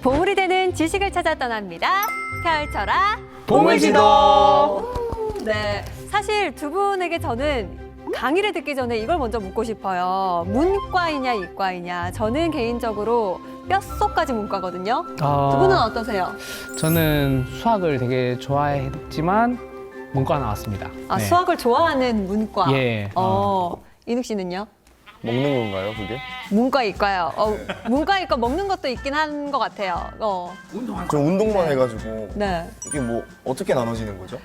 보물이 되는 지식을 찾아 떠납니다. 펼쳐라 보물지도. 네, 사실 두 분에게 저는 강의를 듣기 전에 이걸 먼저 묻고 싶어요. 문과이냐 이과이냐. 저는 개인적으로 뼛속까지 문과거든요. 두 분은 어떠세요? 저는 수학을 되게 좋아했지만 문과 나왔습니다. 아, 네. 수학을 좋아하는 문과. 예. 인욱 씨는요? 먹는 건가요, 그게? 문과 이과요. 문과 이과 먹는 것도 있긴 한 것 같아요. 저 운동만 해가지고 네. 이게 뭐 어떻게 나눠지는 거죠?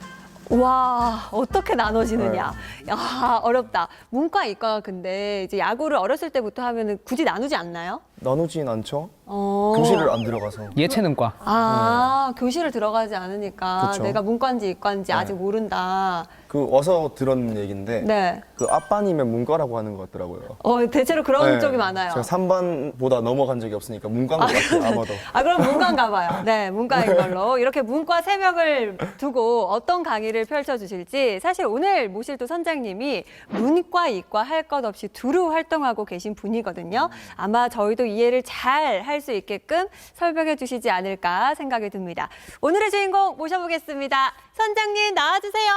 와, 어떻게 나눠지느냐. 야, 어렵다. 문과 이과가 근데 이제 야구를 어렸을 때부터 하면은 굳이 나누지 않나요? 나누진 않죠? 어. 교실을 안 들어가서. 예체능과. 교실을 들어가지 않으니까 그쵸. 내가 문과인지 이과인지 네. 아직 모른다. 그 와서 들은 얘기인데 네. 그 아빠님의 문과라고 하는 것 같더라고요. 대체로 그런 네. 쪽이 많아요. 제가 3반보다 넘어간 적이 없으니까 문과인 것 같아요, 아마도. 그럼 문과인가 봐요. 네, 문과인 걸로. 이렇게 문과 세 명을 두고 어떤 강의를 펼쳐주실지. 사실 오늘 모실 또 선장님이 문과, 이과 할 것 없이 두루 활동하고 계신 분이거든요. 아마 저희도 이해를 잘 할 수 있게끔 설명해 주시지 않을까 생각이 듭니다. 오늘의 주인공 모셔보겠습니다. 선장님 나와주세요.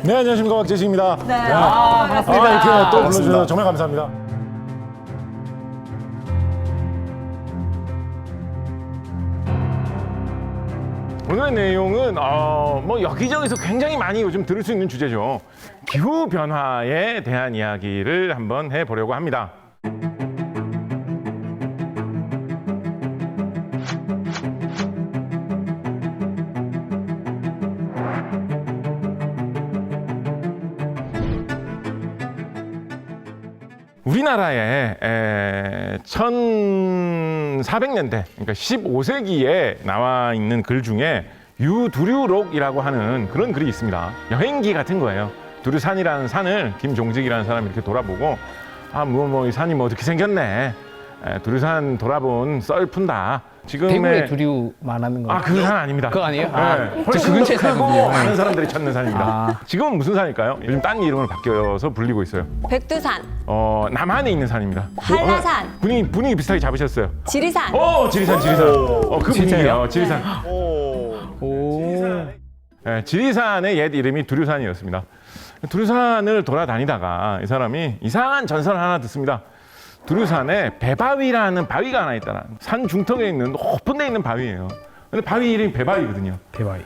네, 안녕하십니까. 박재식입니다. 네, 반갑습니다. 이렇게 또 반갑습니다. 불러주셔서 정말 감사합니다. 오늘의 내용은 뭐 여기저기서 굉장히 많이 요즘 들을 수 있는 주제죠. 기후 변화에 대한 이야기를 한번 해보려고 합니다. 우리나라에 1400년대, 그러니까 15세기에 나와 있는 글 중에 유두류록이라고 하는 그런 글이 있습니다. 여행기 같은 거예요. 두류산이라는 산을 김종직이라는 사람이 이렇게 돌아보고 이 산이 뭐 어떻게 생겼네. 두류산 돌아본 썰 푼다. 대구에 지금의 두류 말하는 거. 그 산 아닙니다. 그거 아니에요? 네. 저 훨씬 그 근처에 더 크고 살거든요. 많은 사람들이 찾는 산입니다. 아. 지금은 무슨 산일까요? 요즘 딴 이름을 바뀌어서 불리고 있어요. 백두산, 남한에 있는 산입니다. 한라산, 분위기 비슷하게 잡으셨어요. 지리산. 지리산. 그 분위기요. 지리산. 오. 네, 지리산의 옛 이름이 두류산이었습니다. 두류산을 돌아다니다가 이 사람이 이상한 전설을 하나 듣습니다. 두류산에 배바위라는 바위가 하나 있다는, 산 중턱에 있는 높은 데 있는 바위예요. 근데 바위 이름이 배바위거든요. 대바위.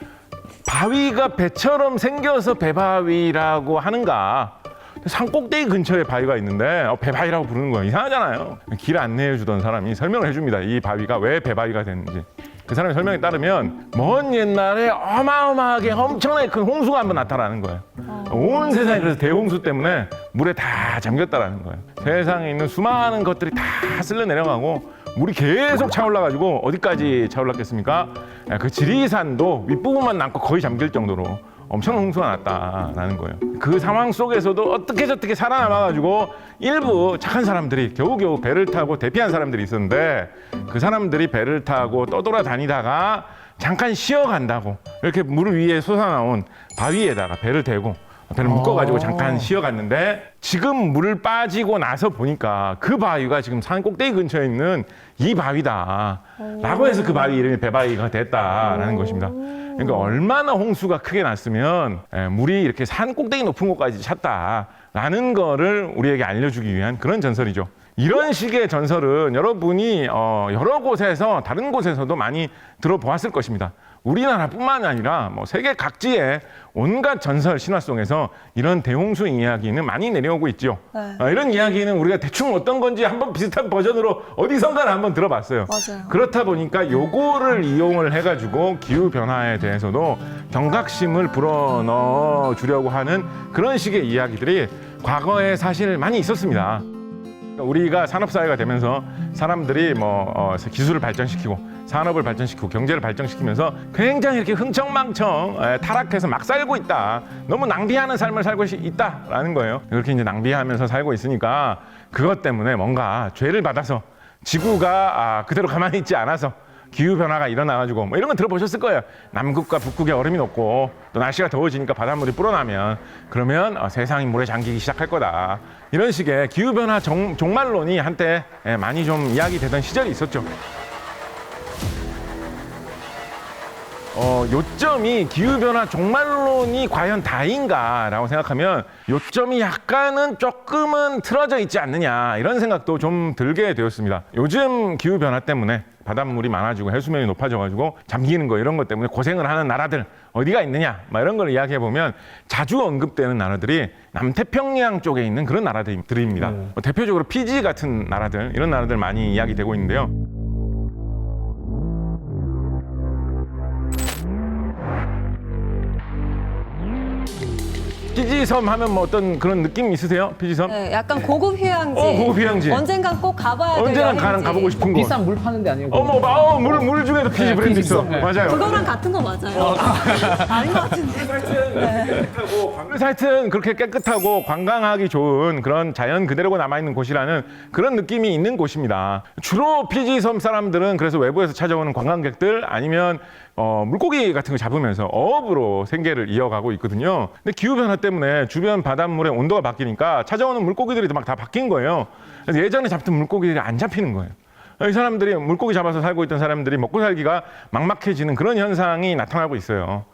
바위가 배처럼 생겨서 배바위라고 하는가? 산 꼭대기 근처에 바위가 있는데 배바위라고 부르는 거예요. 이상하잖아요. 길 안내해 주던 사람이 설명을 해줍니다. 이 바위가 왜 배바위가 됐는지. 그 사람의 설명에 따르면 먼 옛날에 어마어마하게 엄청나게 큰 홍수가 한번 나타나는 거예요. 온 세상이 그래서 대홍수 때문에 물에 다 잠겼다라는 거예요. 세상에 있는 수많은 것들이 다 쓸려 내려가고 물이 계속 차올라가지고 어디까지 차올랐겠습니까? 그 지리산도 윗부분만 남고 거의 잠길 정도로 엄청난 홍수가 났다라는 거예요. 그 상황 속에서도 어떻게 저떻게 살아남아가지고 일부 착한 사람들이 겨우겨우 배를 타고 대피한 사람들이 있었는데, 그 사람들이 배를 타고 떠돌아다니다가 잠깐 쉬어간다고 이렇게 물 위에 솟아나온 바위에다가 배를 대고 배를 묶어가지고 잠깐 쉬어갔는데, 지금 물을 빠지고 나서 보니까 그 바위가 지금 산 꼭대기 근처에 있는 이 바위다 라고 해서 그 바위 이름이 배바위가 됐다라는 것입니다. 그러니까 얼마나 홍수가 크게 났으면 물이 이렇게 산 꼭대기 높은 곳까지 찼다라는 거를 우리에게 알려주기 위한 그런 전설이죠. 이런 식의 전설은 여러분이 여러 곳에서, 다른 곳에서도 많이 들어보았을 것입니다. 우리나라뿐만 아니라 뭐 세계 각지의 온갖 전설, 신화 속에서 이런 대홍수 이야기는 많이 내려오고 있죠. 네. 이런 이야기는 우리가 대충 어떤 건지 한번 비슷한 버전으로 어디선가 한번 들어봤어요. 맞아요. 그렇다 보니까 요거를 이용을 해가지고 기후 변화에 대해서도 경각심을 불어넣어 주려고 하는 그런 식의 이야기들이 과거에 사실 많이 있었습니다. 우리가 산업사회가 되면서 사람들이 기술을 발전시키고 산업을 발전시키고 경제를 발전시키면서 굉장히 이렇게 흥청망청 타락해서 막 살고 있다. 너무 낭비하는 삶을 살고 있다라는 거예요. 그렇게 이제 낭비하면서 살고 있으니까 그것 때문에 뭔가 죄를 받아서 지구가 그대로 가만히 있지 않아서 기후 변화가 일어나가지고 뭐 이런 건 들어보셨을 거예요. 남극과 북극에 얼음이 녹고 또 날씨가 더워지니까 바닷물이 불어나면 그러면 세상이 물에 잠기기 시작할 거다. 이런 식의 기후 변화 종말론이 한때 많이 좀 이야기되던 시절이 있었죠. 요점이 기후변화 종말론이 과연 다인가라고 생각하면 요점이 약간은 조금은 틀어져 있지 않느냐 이런 생각도 좀 들게 되었습니다. 요즘 기후변화 때문에 바닷물이 많아지고 해수면이 높아져가지고 잠기는 거 이런 것 때문에 고생을 하는 나라들 어디가 있느냐 막 이런 걸 이야기해 보면 자주 언급되는 나라들이 남태평양 쪽에 있는 그런 나라들입니다. 대표적으로 피지 같은 나라들 이런 나라들 많이 이야기되고 있는데요. 피지섬 하면 뭐 어떤 그런 느낌 있으세요? 피지섬? 네, 약간 고급 휴양지. 고급 휴양지. 언젠간 꼭 가봐야 될 언제나 여행지. 가보고 싶은 곳. 비싼 물 파는 데 아니고. 물 중에도 피지 네, 브랜드 있어. 피지섬. 네. 맞아요. 그거랑 같은 거 맞아요. 아닌 것 같은데. 그래서 하여튼 그렇게 깨끗하고 관광하기 좋은 그런 자연 그대로가 남아있는 곳이라는 그런 느낌이 있는 곳입니다. 주로 피지섬 사람들은 그래서 외부에서 찾아오는 관광객들 아니면 물고기 같은 거 잡으면서 어업으로 생계를 이어가고 있거든요. 근데 기후변화 때문에 주변 바닷물의 온도가 바뀌니까 찾아오는 물고기들이 막 다 바뀐 거예요. 그래서 예전에 잡던 물고기들이 안 잡히는 거예요. 이 사람들이 물고기 잡아서 살고 있던 사람들이 먹고 살기가 막막해지는 그런 현상이 나타나고 있어요.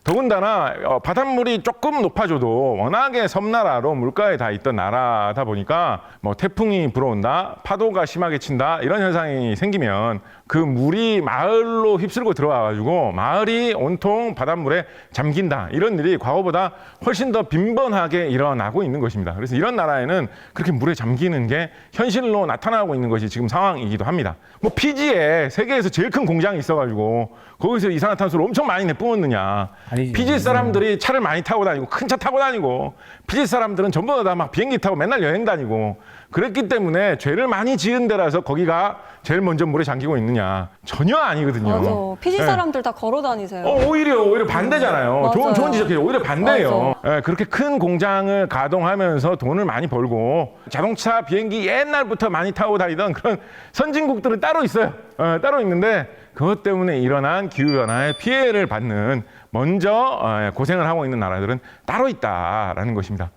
더군다나 바닷물이 조금 높아져도 워낙에 섬나라로 물가에 다 있던 나라다 보니까 뭐 태풍이 불어온다, 파도가 심하게 친다 이런 현상이 생기면 그 물이 마을로 휩쓸고 들어와가지고 마을이 온통 바닷물에 잠긴다 이런 일이 과거보다 훨씬 더 빈번하게 일어나고 있는 것입니다. 그래서 이런 나라에는 그렇게 물에 잠기는 게 현실로 나타나고 있는 것이 지금 상황이기도 합니다. 뭐 피지에 세계에서 제일 큰 공장이 있어가지고 거기서 이산화탄소를 엄청 많이 내뿜었느냐. 아니지. 피지 사람들이 차를 많이 타고 다니고 큰 차 타고 다니고 피지 사람들은 전부 다 막 비행기 타고 맨날 여행 다니고 그랬기 때문에 죄를 많이 지은 데라서 거기가 제일 먼저 물에 잠기고 있느냐. 전혀 아니거든요. 맞아. 피지 네. 사람들 다 걸어 다니세요. 오히려 반대잖아요. 맞아요. 좋은 지적이에요. 오히려 반대예요. 그렇게 큰 공장을 가동하면서 돈을 많이 벌고 자동차, 비행기 옛날부터 많이 타고 다니던 그런 선진국들은 따로 있어요. 따로 있는데 그것 때문에 일어난 기후변화의 피해를 받는 먼저 고생을 하고 있는 나라들은 따로 있다라는 것입니다.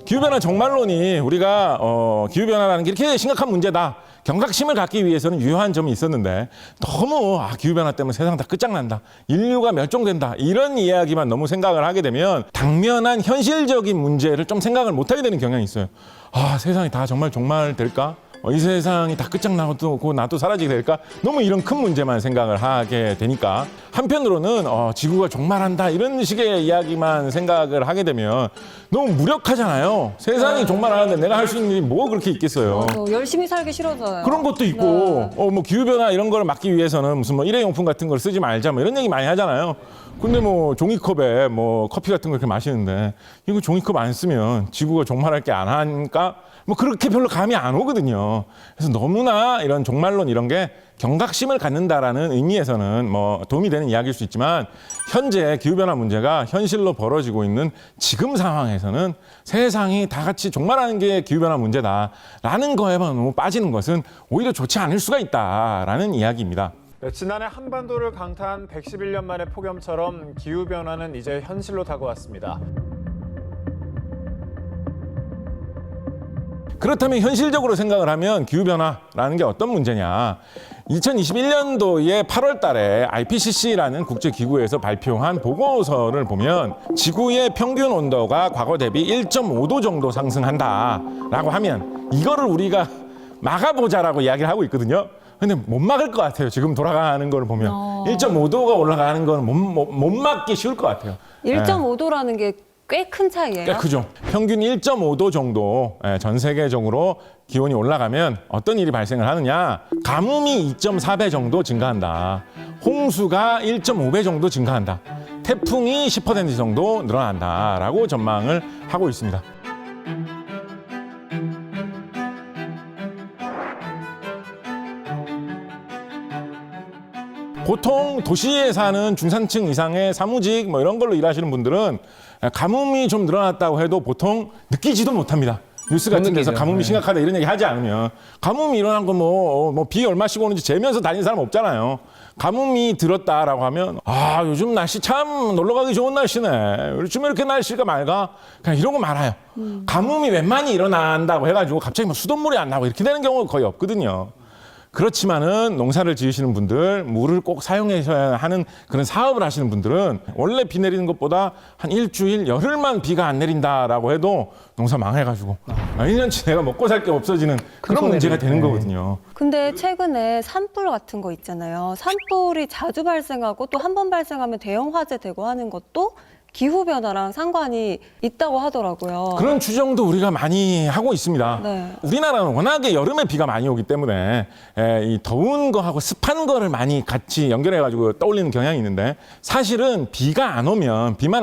기후변화 종말론이 우리가 기후변화라는 게 이렇게 심각한 문제다. 경각심을 갖기 위해서는 유효한 점이 있었는데 너무 기후변화 때문에 세상 다 끝장난다. 인류가 멸종된다. 이런 이야기만 너무 생각을 하게 되면 당면한 현실적인 문제를 좀 생각을 못하게 되는 경향이 있어요. 세상이 다 정말 종말될까? 이 세상이 다 끝장나고 또 나도 사라지게 될까? 너무 이런 큰 문제만 생각을 하게 되니까 한편으로는 지구가 종말한다 이런 식의 이야기만 생각을 하게 되면 너무 무력하잖아요. 세상이 종말하는데 내가 할 수 있는 일이 뭐 그렇게 있겠어요. 열심히 살기 싫어져요. 그런 것도 있고 네. 뭐 기후변화 이런 걸 막기 위해서는 무슨 뭐 일회용품 같은 걸 쓰지 말자 뭐 이런 얘기 많이 하잖아요. 근데 뭐 종이컵에 뭐 커피 같은 거 이렇게 마시는데 이거 종이컵 안 쓰면 지구가 종말할 게 안 하니까 뭐 그렇게 별로 감이 안 오거든요. 그래서 너무나 이런 종말론 이런 게 경각심을 갖는다라는 의미에서는 뭐 도움이 되는 이야기일 수 있지만 현재 기후변화 문제가 현실로 벌어지고 있는 지금 상황에서는 세상이 다 같이 종말하는 게 기후변화 문제다라는 거에만 너무 빠지는 것은 오히려 좋지 않을 수가 있다라는 이야기입니다. 네, 지난해 한반도를 강타한 111년 만의 폭염처럼 기후변화는 이제 현실로 다가왔습니다. 그렇다면 현실적으로 생각을 하면 기후변화라는 게 어떤 문제냐. 2021년도에 8월 달에 IPCC라는 국제기구에서 발표한 보고서를 보면 지구의 평균 온도가 과거 대비 1.5도 정도 상승한다라고 하면 이거를 우리가 막아보자라고 이야기를 하고 있거든요. 근데 못 막을 것 같아요. 지금 돌아가는 걸 보면 1.5도가 올라가는 건 못 막기 쉬울 것 같아요. 1.5도라는 게 꽤 큰 차이예요. 그죠. 평균 1.5도 정도 전 세계적으로 기온이 올라가면 어떤 일이 발생을 하느냐. 가뭄이 2.4배 정도 증가한다. 홍수가 1.5배 정도 증가한다. 태풍이 10% 정도 늘어난다라고 전망을 하고 있습니다. 보통 도시에 사는 중산층 이상의 사무직 뭐 이런 걸로 일하시는 분들은 가뭄이 좀 늘어났다고 해도 보통 느끼지도 못합니다. 뉴스 같은 데서 느끼죠. 가뭄이 네. 심각하다 이런 얘기 하지 않으면 가뭄이 일어난 거 뭐 비 얼마씩 오는지 재면서 다니는 사람 없잖아요. 가뭄이 들었다라고 하면 아 요즘 날씨 참 놀러 가기 좋은 날씨네. 요즘 이렇게 날씨가 맑아. 그냥 이러고 말아요. 가뭄이 웬만히 일어난다고 해가지고 갑자기 뭐 수돗물이 안 나고 이렇게 되는 경우가 거의 없거든요. 그렇지만은 농사를 지으시는 분들, 물을 꼭 사용하셔야 하는 그런 사업을 하시는 분들은 원래 비 내리는 것보다 한 일주일, 열흘만 비가 안 내린다라고 해도 농사 망해가지고 1년치 내가 먹고 살 게 없어지는 그런 손해를, 문제가 되는 네. 거거든요. 근데 최근에 산불 같은 거 있잖아요. 산불이 자주 발생하고 또 한 번 발생하면 대형 화재 되고 하는 것도 기후변화랑 상관이 있다고 하더라고요. 그런 추정도 우리가 많이 하고 있습니다. 네. 우리나라는 워낙에 여름에 비가 많이 오기 때문에 이 더운 거하고 습한 거를 많이 같이 연결해가지고 떠올리는 경향이 있는데 사실은 비만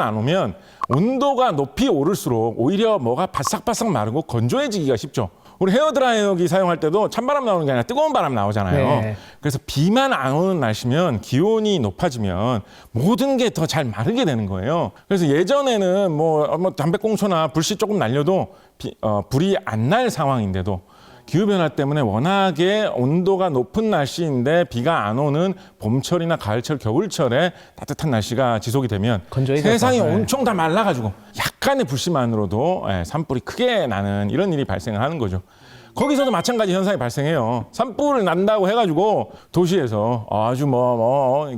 안 오면 온도가 높이 오를수록 오히려 뭐가 바싹바싹 마르고 건조해지기가 쉽죠. 우리 헤어드라이어기 사용할 때도 찬바람 나오는 게 아니라 뜨거운 바람 나오잖아요. 네. 그래서 비만 안 오는 날씨면 기온이 높아지면 모든 게 더 잘 마르게 되는 거예요. 그래서 예전에는 뭐 담배꽁초나 불씨 조금 날려도 불이 안 날 상황인데도 기후변화 때문에 워낙에 온도가 높은 날씨인데 비가 안 오는 봄철이나 가을철, 겨울철에 따뜻한 날씨가 지속이 되면 건조해져서, 세상이 네. 엄청 다 말라가지고 약간의 불씨만으로도 산불이 크게 나는 이런 일이 발생을 하는 거죠. 거기서도 마찬가지 현상이 발생해요. 산불을 난다고 해가지고 도시에서 아주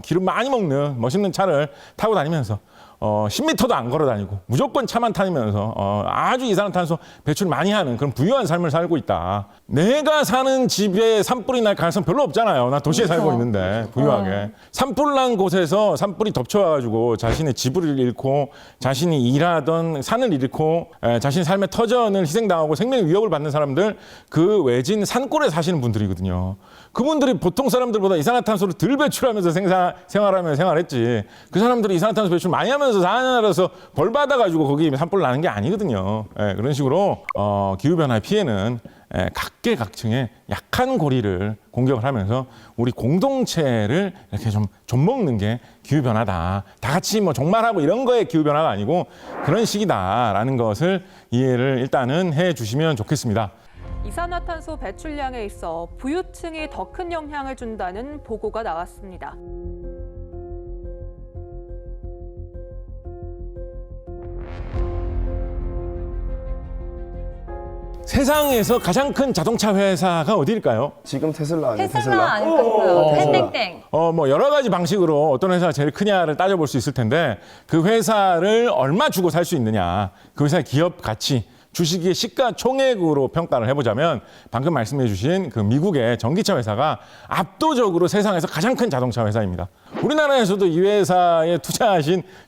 기름 많이 먹는 멋있는 차를 타고 다니면서 10m도 안 걸어 다니고 무조건 차만 타면서 아주 이산화탄소 배출 많이 하는 그런 부유한 삶을 살고 있다. 내가 사는 집에 산불이 날 가능성 별로 없잖아요. 나 도시에 살고 있는데 부유하게. 산불 난 곳에서 산불이 덮쳐와가지고 자신의 집을 잃고 자신이 일하던 산을 잃고 자신의 삶의 터전을 희생당하고 생명의 위협을 받는 사람들 그 외진 산골에 사시는 분들이거든요. 그분들이 보통 사람들보다 이산화탄소를 덜 배출하면서 생활했지. 그 사람들이 이산화탄소 배출 많이 하면서 사나라서 벌 받아가지고 거기 산불 나는 게 아니거든요. 그런 식으로 기후변화의 피해는 각계각층의 약한 고리를 공격을 하면서 우리 공동체를 이렇게 좀 좀먹는 게 기후변화다. 다 같이 뭐 종말하고 이런 거에 기후변화가 아니고 그런 식이다라는 것을 이해를 일단은 해 주시면 좋겠습니다. 이산화탄소 배출량에 있어 부유층이 더 큰 영향을 준다는 보고가 나왔습니다. 세상에서 가장 큰 자동차 회사가 어디일까요? 지금 테슬라 아니에요? 테슬라 아닐까요? 땡땡땡. 뭐 여러 가지 방식으로 어떤 회사가 제일 크냐를 따져볼 수 있을 텐데 그 회사를 얼마 주고 살 수 있느냐, 그 회사의 기업 가치, 주식의 시가총액으로 평가를 해보자면 방금 말씀해 주신 그 미국의 전기차 회사가 압도적으로 세상에서 가장 큰 자동차 회사입니다. 우리나라에서도 이 회사에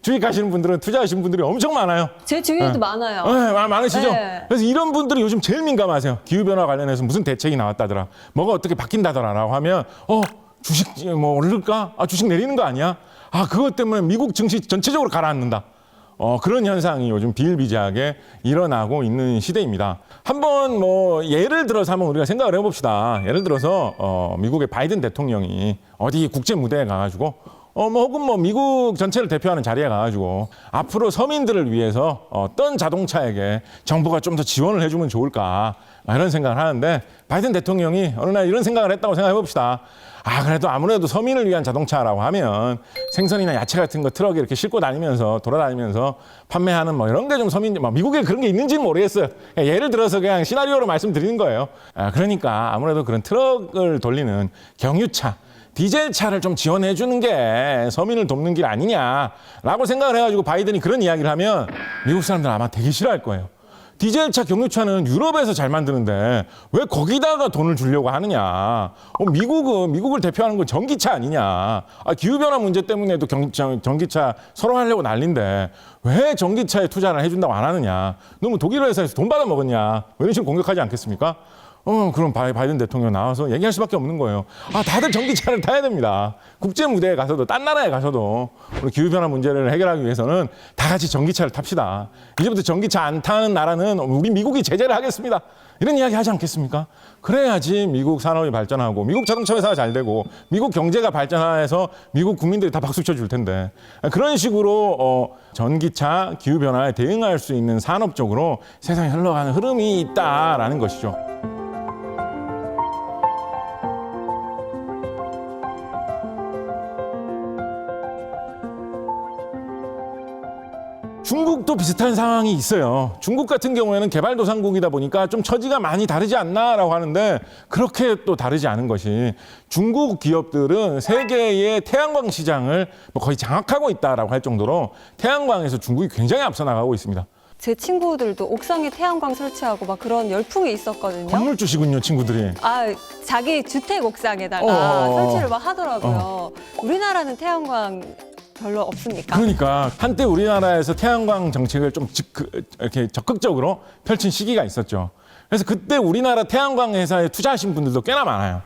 주식하시는 분들은 투자하신 분들이 엄청 많아요. 제 주위에도 많아요. 네, 많으시죠? 네. 그래서 이런 분들이 요즘 제일 민감하세요. 기후변화 관련해서 무슨 대책이 나왔다더라. 뭐가 어떻게 바뀐다더라라고 하면 주식 뭐 오를까? 주식 내리는 거 아니야? 그것 때문에 미국 증시 전체적으로 가라앉는다. 그런 현상이 요즘 비일비재하게 일어나고 있는 시대입니다. 한번 예를 들어서 한번 우리가 생각을 해봅시다. 예를 들어서 미국의 바이든 대통령이 어디 국제 무대에 가가지고 혹은 미국 전체를 대표하는 자리에 가가지고 앞으로 서민들을 위해서 어떤 자동차에게 정부가 좀 더 지원을 해주면 좋을까 이런 생각을 하는데 바이든 대통령이 어느 날 이런 생각을 했다고 생각해 봅시다. 그래도 아무래도 서민을 위한 자동차라고 하면 생선이나 야채 같은 거 트럭에 이렇게 싣고 다니면서 돌아다니면서 판매하는 이런 게 좀 미국에 그런 게 있는지는 모르겠어요. 예를 들어서 그냥 시나리오로 말씀드리는 거예요. 그러니까 아무래도 그런 트럭을 돌리는 경유차, 디젤 차를 좀 지원해 주는 게 서민을 돕는 길 아니냐라고 생각을 해가지고 바이든이 그런 이야기를 하면 미국 사람들 아마 되게 싫어할 거예요. 디젤차, 경유차는 유럽에서 잘 만드는데 왜 거기다가 돈을 주려고 하느냐. 미국을 대표하는 건 전기차 아니냐. 기후변화 문제 때문에도 전기차 서로 하려고 난리인데 왜 전기차에 투자를 해준다고 안 하느냐. 너무 독일 회사에서 돈 받아 먹었냐. 이런 식으로 공격하지 않겠습니까? 그럼 바이든 대통령 나와서 얘기할 수밖에 없는 거예요. 다들 전기차를 타야 됩니다. 국제 무대에 가서도 딴 나라에 가서도 우리 기후변화 문제를 해결하기 위해서는 다 같이 전기차를 탑시다. 이제부터 전기차 안 타는 나라는 우리 미국이 제재를 하겠습니다. 이런 이야기 하지 않겠습니까? 그래야지 미국 산업이 발전하고 미국 자동차 회사가 잘 되고 미국 경제가 발전해서 미국 국민들이 다 박수 쳐줄 텐데 그런 식으로 전기차 기후변화에 대응할 수 있는 산업 쪽으로 세상이 흘러가는 흐름이 있다라는 것이죠. 중국도 비슷한 상황이 있어요. 중국 같은 경우에는 개발도상국이다 보니까 좀 처지가 많이 다르지 않나라고 하는데 그렇게 또 다르지 않은 것이 중국 기업들은 세계의 태양광 시장을 거의 장악하고 있다라고 할 정도로 태양광에서 중국이 굉장히 앞서 나가고 있습니다. 제 친구들도 옥상에 태양광 설치하고 막 그런 열풍이 있었거든요. 건물주시군요, 친구들이. 자기 주택 옥상에다가 어어어. 설치를 막 하더라고요. 우리나라는 태양광 별로 없습니까? 그러니까 한때 우리나라에서 태양광 정책을 좀 이렇게 적극적으로 펼친 시기가 있었죠. 그래서 그때 우리나라 태양광 회사에 투자하신 분들도 꽤나 많아요.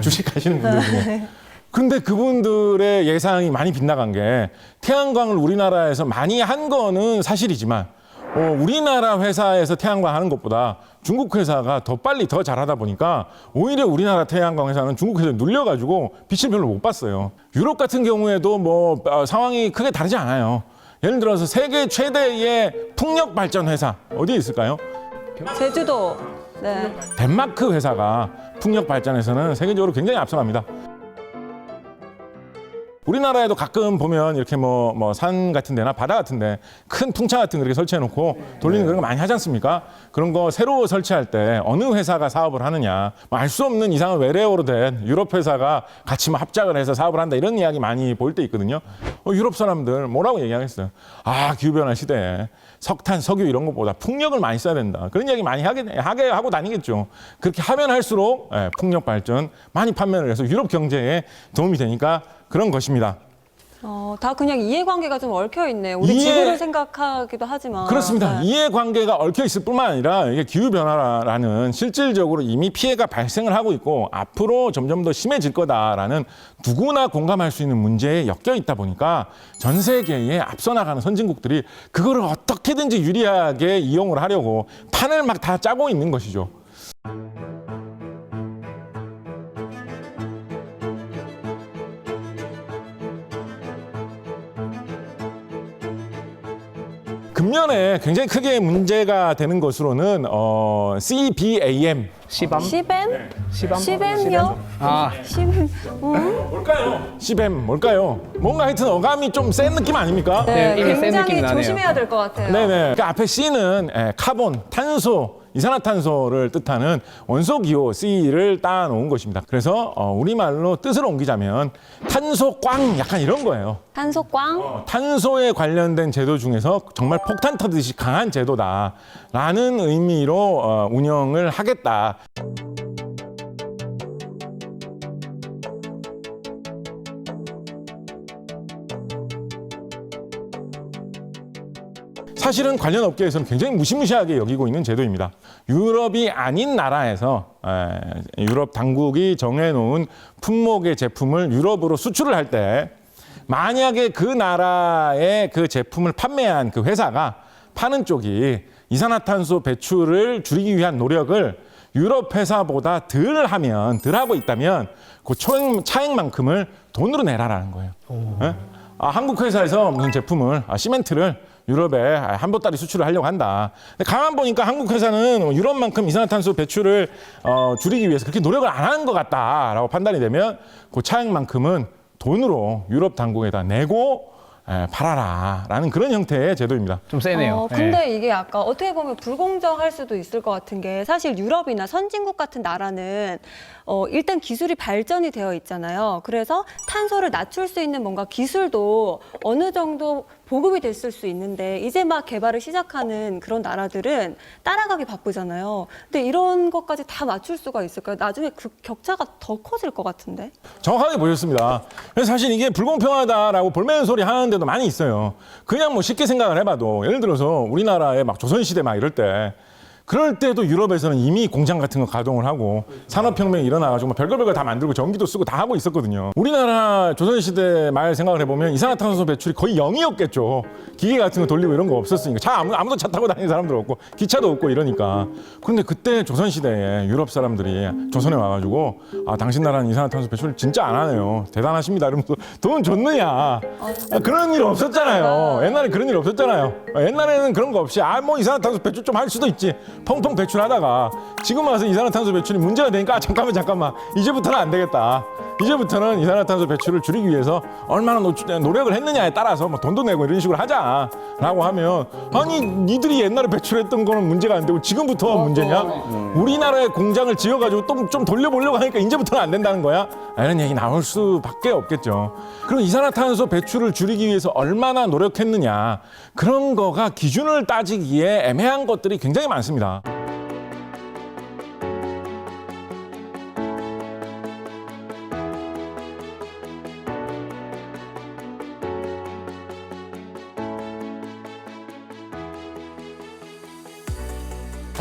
주식하시는 분들 중에. 근데 그분들의 예상이 많이 빗나간 게 태양광을 우리나라에서 많이 한 거는 사실이지만 우리나라 회사에서 태양광 하는 것보다 중국 회사가 더 빨리 더 잘하다 보니까 오히려 우리나라 태양광 회사는 중국 회사에 눌려가지고 빛을 별로 못 봤어요. 유럽 같은 경우에도 상황이 크게 다르지 않아요. 예를 들어서 세계 최대의 풍력 발전 회사 어디에 있을까요? 제주도. 네. 덴마크 회사가 풍력 발전에서는 세계적으로 굉장히 앞서갑니다. 우리나라에도 가끔 보면 이렇게 산 같은 데나 바다 같은 데 큰 풍차 같은 거 이렇게 설치해 놓고 돌리는 그런 거 많이 하지 않습니까? 그런 거 새로 설치할 때 어느 회사가 사업을 하느냐 알 수 없는 이상한 외래어로 된 유럽 회사가 같이 합작을 해서 사업을 한다 이런 이야기 많이 볼 때 있거든요. 유럽 사람들 뭐라고 얘기하겠어요? 기후변화 시대에 석탄, 석유 이런 것보다 풍력을 많이 써야 된다. 그런 이야기 많이 하게 하고 다니겠죠. 그렇게 하면 할수록 풍력 발전 많이 판매를 해서 유럽 경제에 도움이 되니까 그런 것입니다. 다 그냥 이해관계가 좀 얽혀 있네요. 우리 지구를 생각하기도 하지만. 그렇습니다. 네. 이해관계가 얽혀 있을 뿐만 아니라 이게 기후변화라는 실질적으로 이미 피해가 발생을 하고 있고 앞으로 점점 더 심해질 거다라는 누구나 공감할 수 있는 문제에 엮여 있다 보니까 전 세계에 앞서 나가는 선진국들이 그거를 어떻게든지 유리하게 이용을 하려고 판을 막 다 짜고 있는 것이죠. 금년에 굉장히 크게 문제가 되는 것으로는 CBAM. 시밤? 시뱀? 시밤? 시뱀요? 시뱀. 뭘까요? CBAM 뭘까요? 뭔가 하여튼 어감이 좀 센 느낌 아닙니까? 네, 이게 센 굉장히 느낌이 나네요. 조심해야 될 것 같아요. 네네. 그 앞에 C는 카본, 탄소, 이산화탄소를 뜻하는 원소기호 C를 따놓은 것입니다. 그래서 우리말로 뜻을 옮기자면 탄소꽝 약간 이런 거예요. 탄소꽝? 탄소에 관련된 제도 중에서 정말 폭탄 터듯이 강한 제도다라는 의미로 운영을 하겠다. 사실은 관련 업계에서는 굉장히 무시무시하게 여기고 있는 제도입니다. 유럽이 아닌 나라에서 유럽 당국이 정해놓은 품목의 제품을 유럽으로 수출을 할 때 만약에 그 나라의 그 제품을 판매한 그 회사가 파는 쪽이 이산화탄소 배출을 줄이기 위한 노력을 유럽 회사보다 덜 하고 있다면 그 차액만큼을 돈으로 내라라는 거예요. 한국 회사에서 무슨 제품을 시멘트를 유럽에 한 보따리 수출을 하려고 한다. 근데 가만 보니까 한국 회사는 유럽만큼 이산화탄소 배출을 줄이기 위해서 그렇게 노력을 안 하는 것 같다라고 판단이 되면 그 차액만큼은 돈으로 유럽 당국에다 내고 팔아라라는 그런 형태의 제도입니다. 좀 세네요. 근데 이게 약간 어떻게 보면 불공정할 수도 있을 것 같은 게 사실 유럽이나 선진국 같은 나라는 일단 기술이 발전이 되어 있잖아요. 그래서 탄소를 낮출 수 있는 뭔가 기술도 어느 정도 보급이 됐을 수 있는데 이제 막 개발을 시작하는 그런 나라들은 따라가기 바쁘잖아요. 근데 이런 것까지 다 맞출 수가 있을까요? 나중에 그 격차가 더 커질 것 같은데. 정확하게 보셨습니다. 그래서 사실 이게 불공평하다라고 볼멘 소리 하는 데도 많이 있어요. 그냥 쉽게 생각을 해봐도 예를 들어서 우리나라에 막 조선시대 막 이럴 때 그럴 때도 유럽에서는 이미 공장 같은 거 가동을 하고 산업혁명이 일어나가지고 막 별걸 다 만들고 전기도 쓰고 다 하고 있었거든요. 우리나라 조선시대 말 생각을 해보면 이산화탄소 배출이 거의 0이었겠죠. 기계 같은 거 돌리고 이런 거 없었으니까. 아무도 차 타고 다니는 사람들 없고 기차도 없고 이러니까. 그런데 그때 조선시대에 유럽 사람들이 조선에 와가지고 당신 나라는 이산화탄소 배출 진짜 안 하네요. 대단하십니다. 이러면서 돈 줬느냐. 그런 일 없었잖아요. 옛날에 그런 일 없었잖아요. 옛날에는 그런 거 없이 뭐 이산화탄소 배출 좀 할 수도 있지. 펑펑 배출하다가 지금 와서 이산화탄소 배출이 문제가 되니까 잠깐만 이제부터는 안 되겠다. 이제부터는 이산화탄소 배출을 줄이기 위해서 얼마나 노력을 했느냐에 따라서 뭐 돈도 내고 이런 식으로 하자라고 하면 아니 니들이 옛날에 배출했던 거는 문제가 안 되고 지금부터 문제냐? 우리나라의 공장을 지어가지고 또 좀 돌려보려고 하니까 이제부터는 안 된다는 거야? 이런 얘기 나올 수밖에 없겠죠. 그리고 이산화탄소 배출을 줄이기 위해서 얼마나 노력했느냐 그런 거가 기준을 따지기에 애매한 것들이 굉장히 많습니다.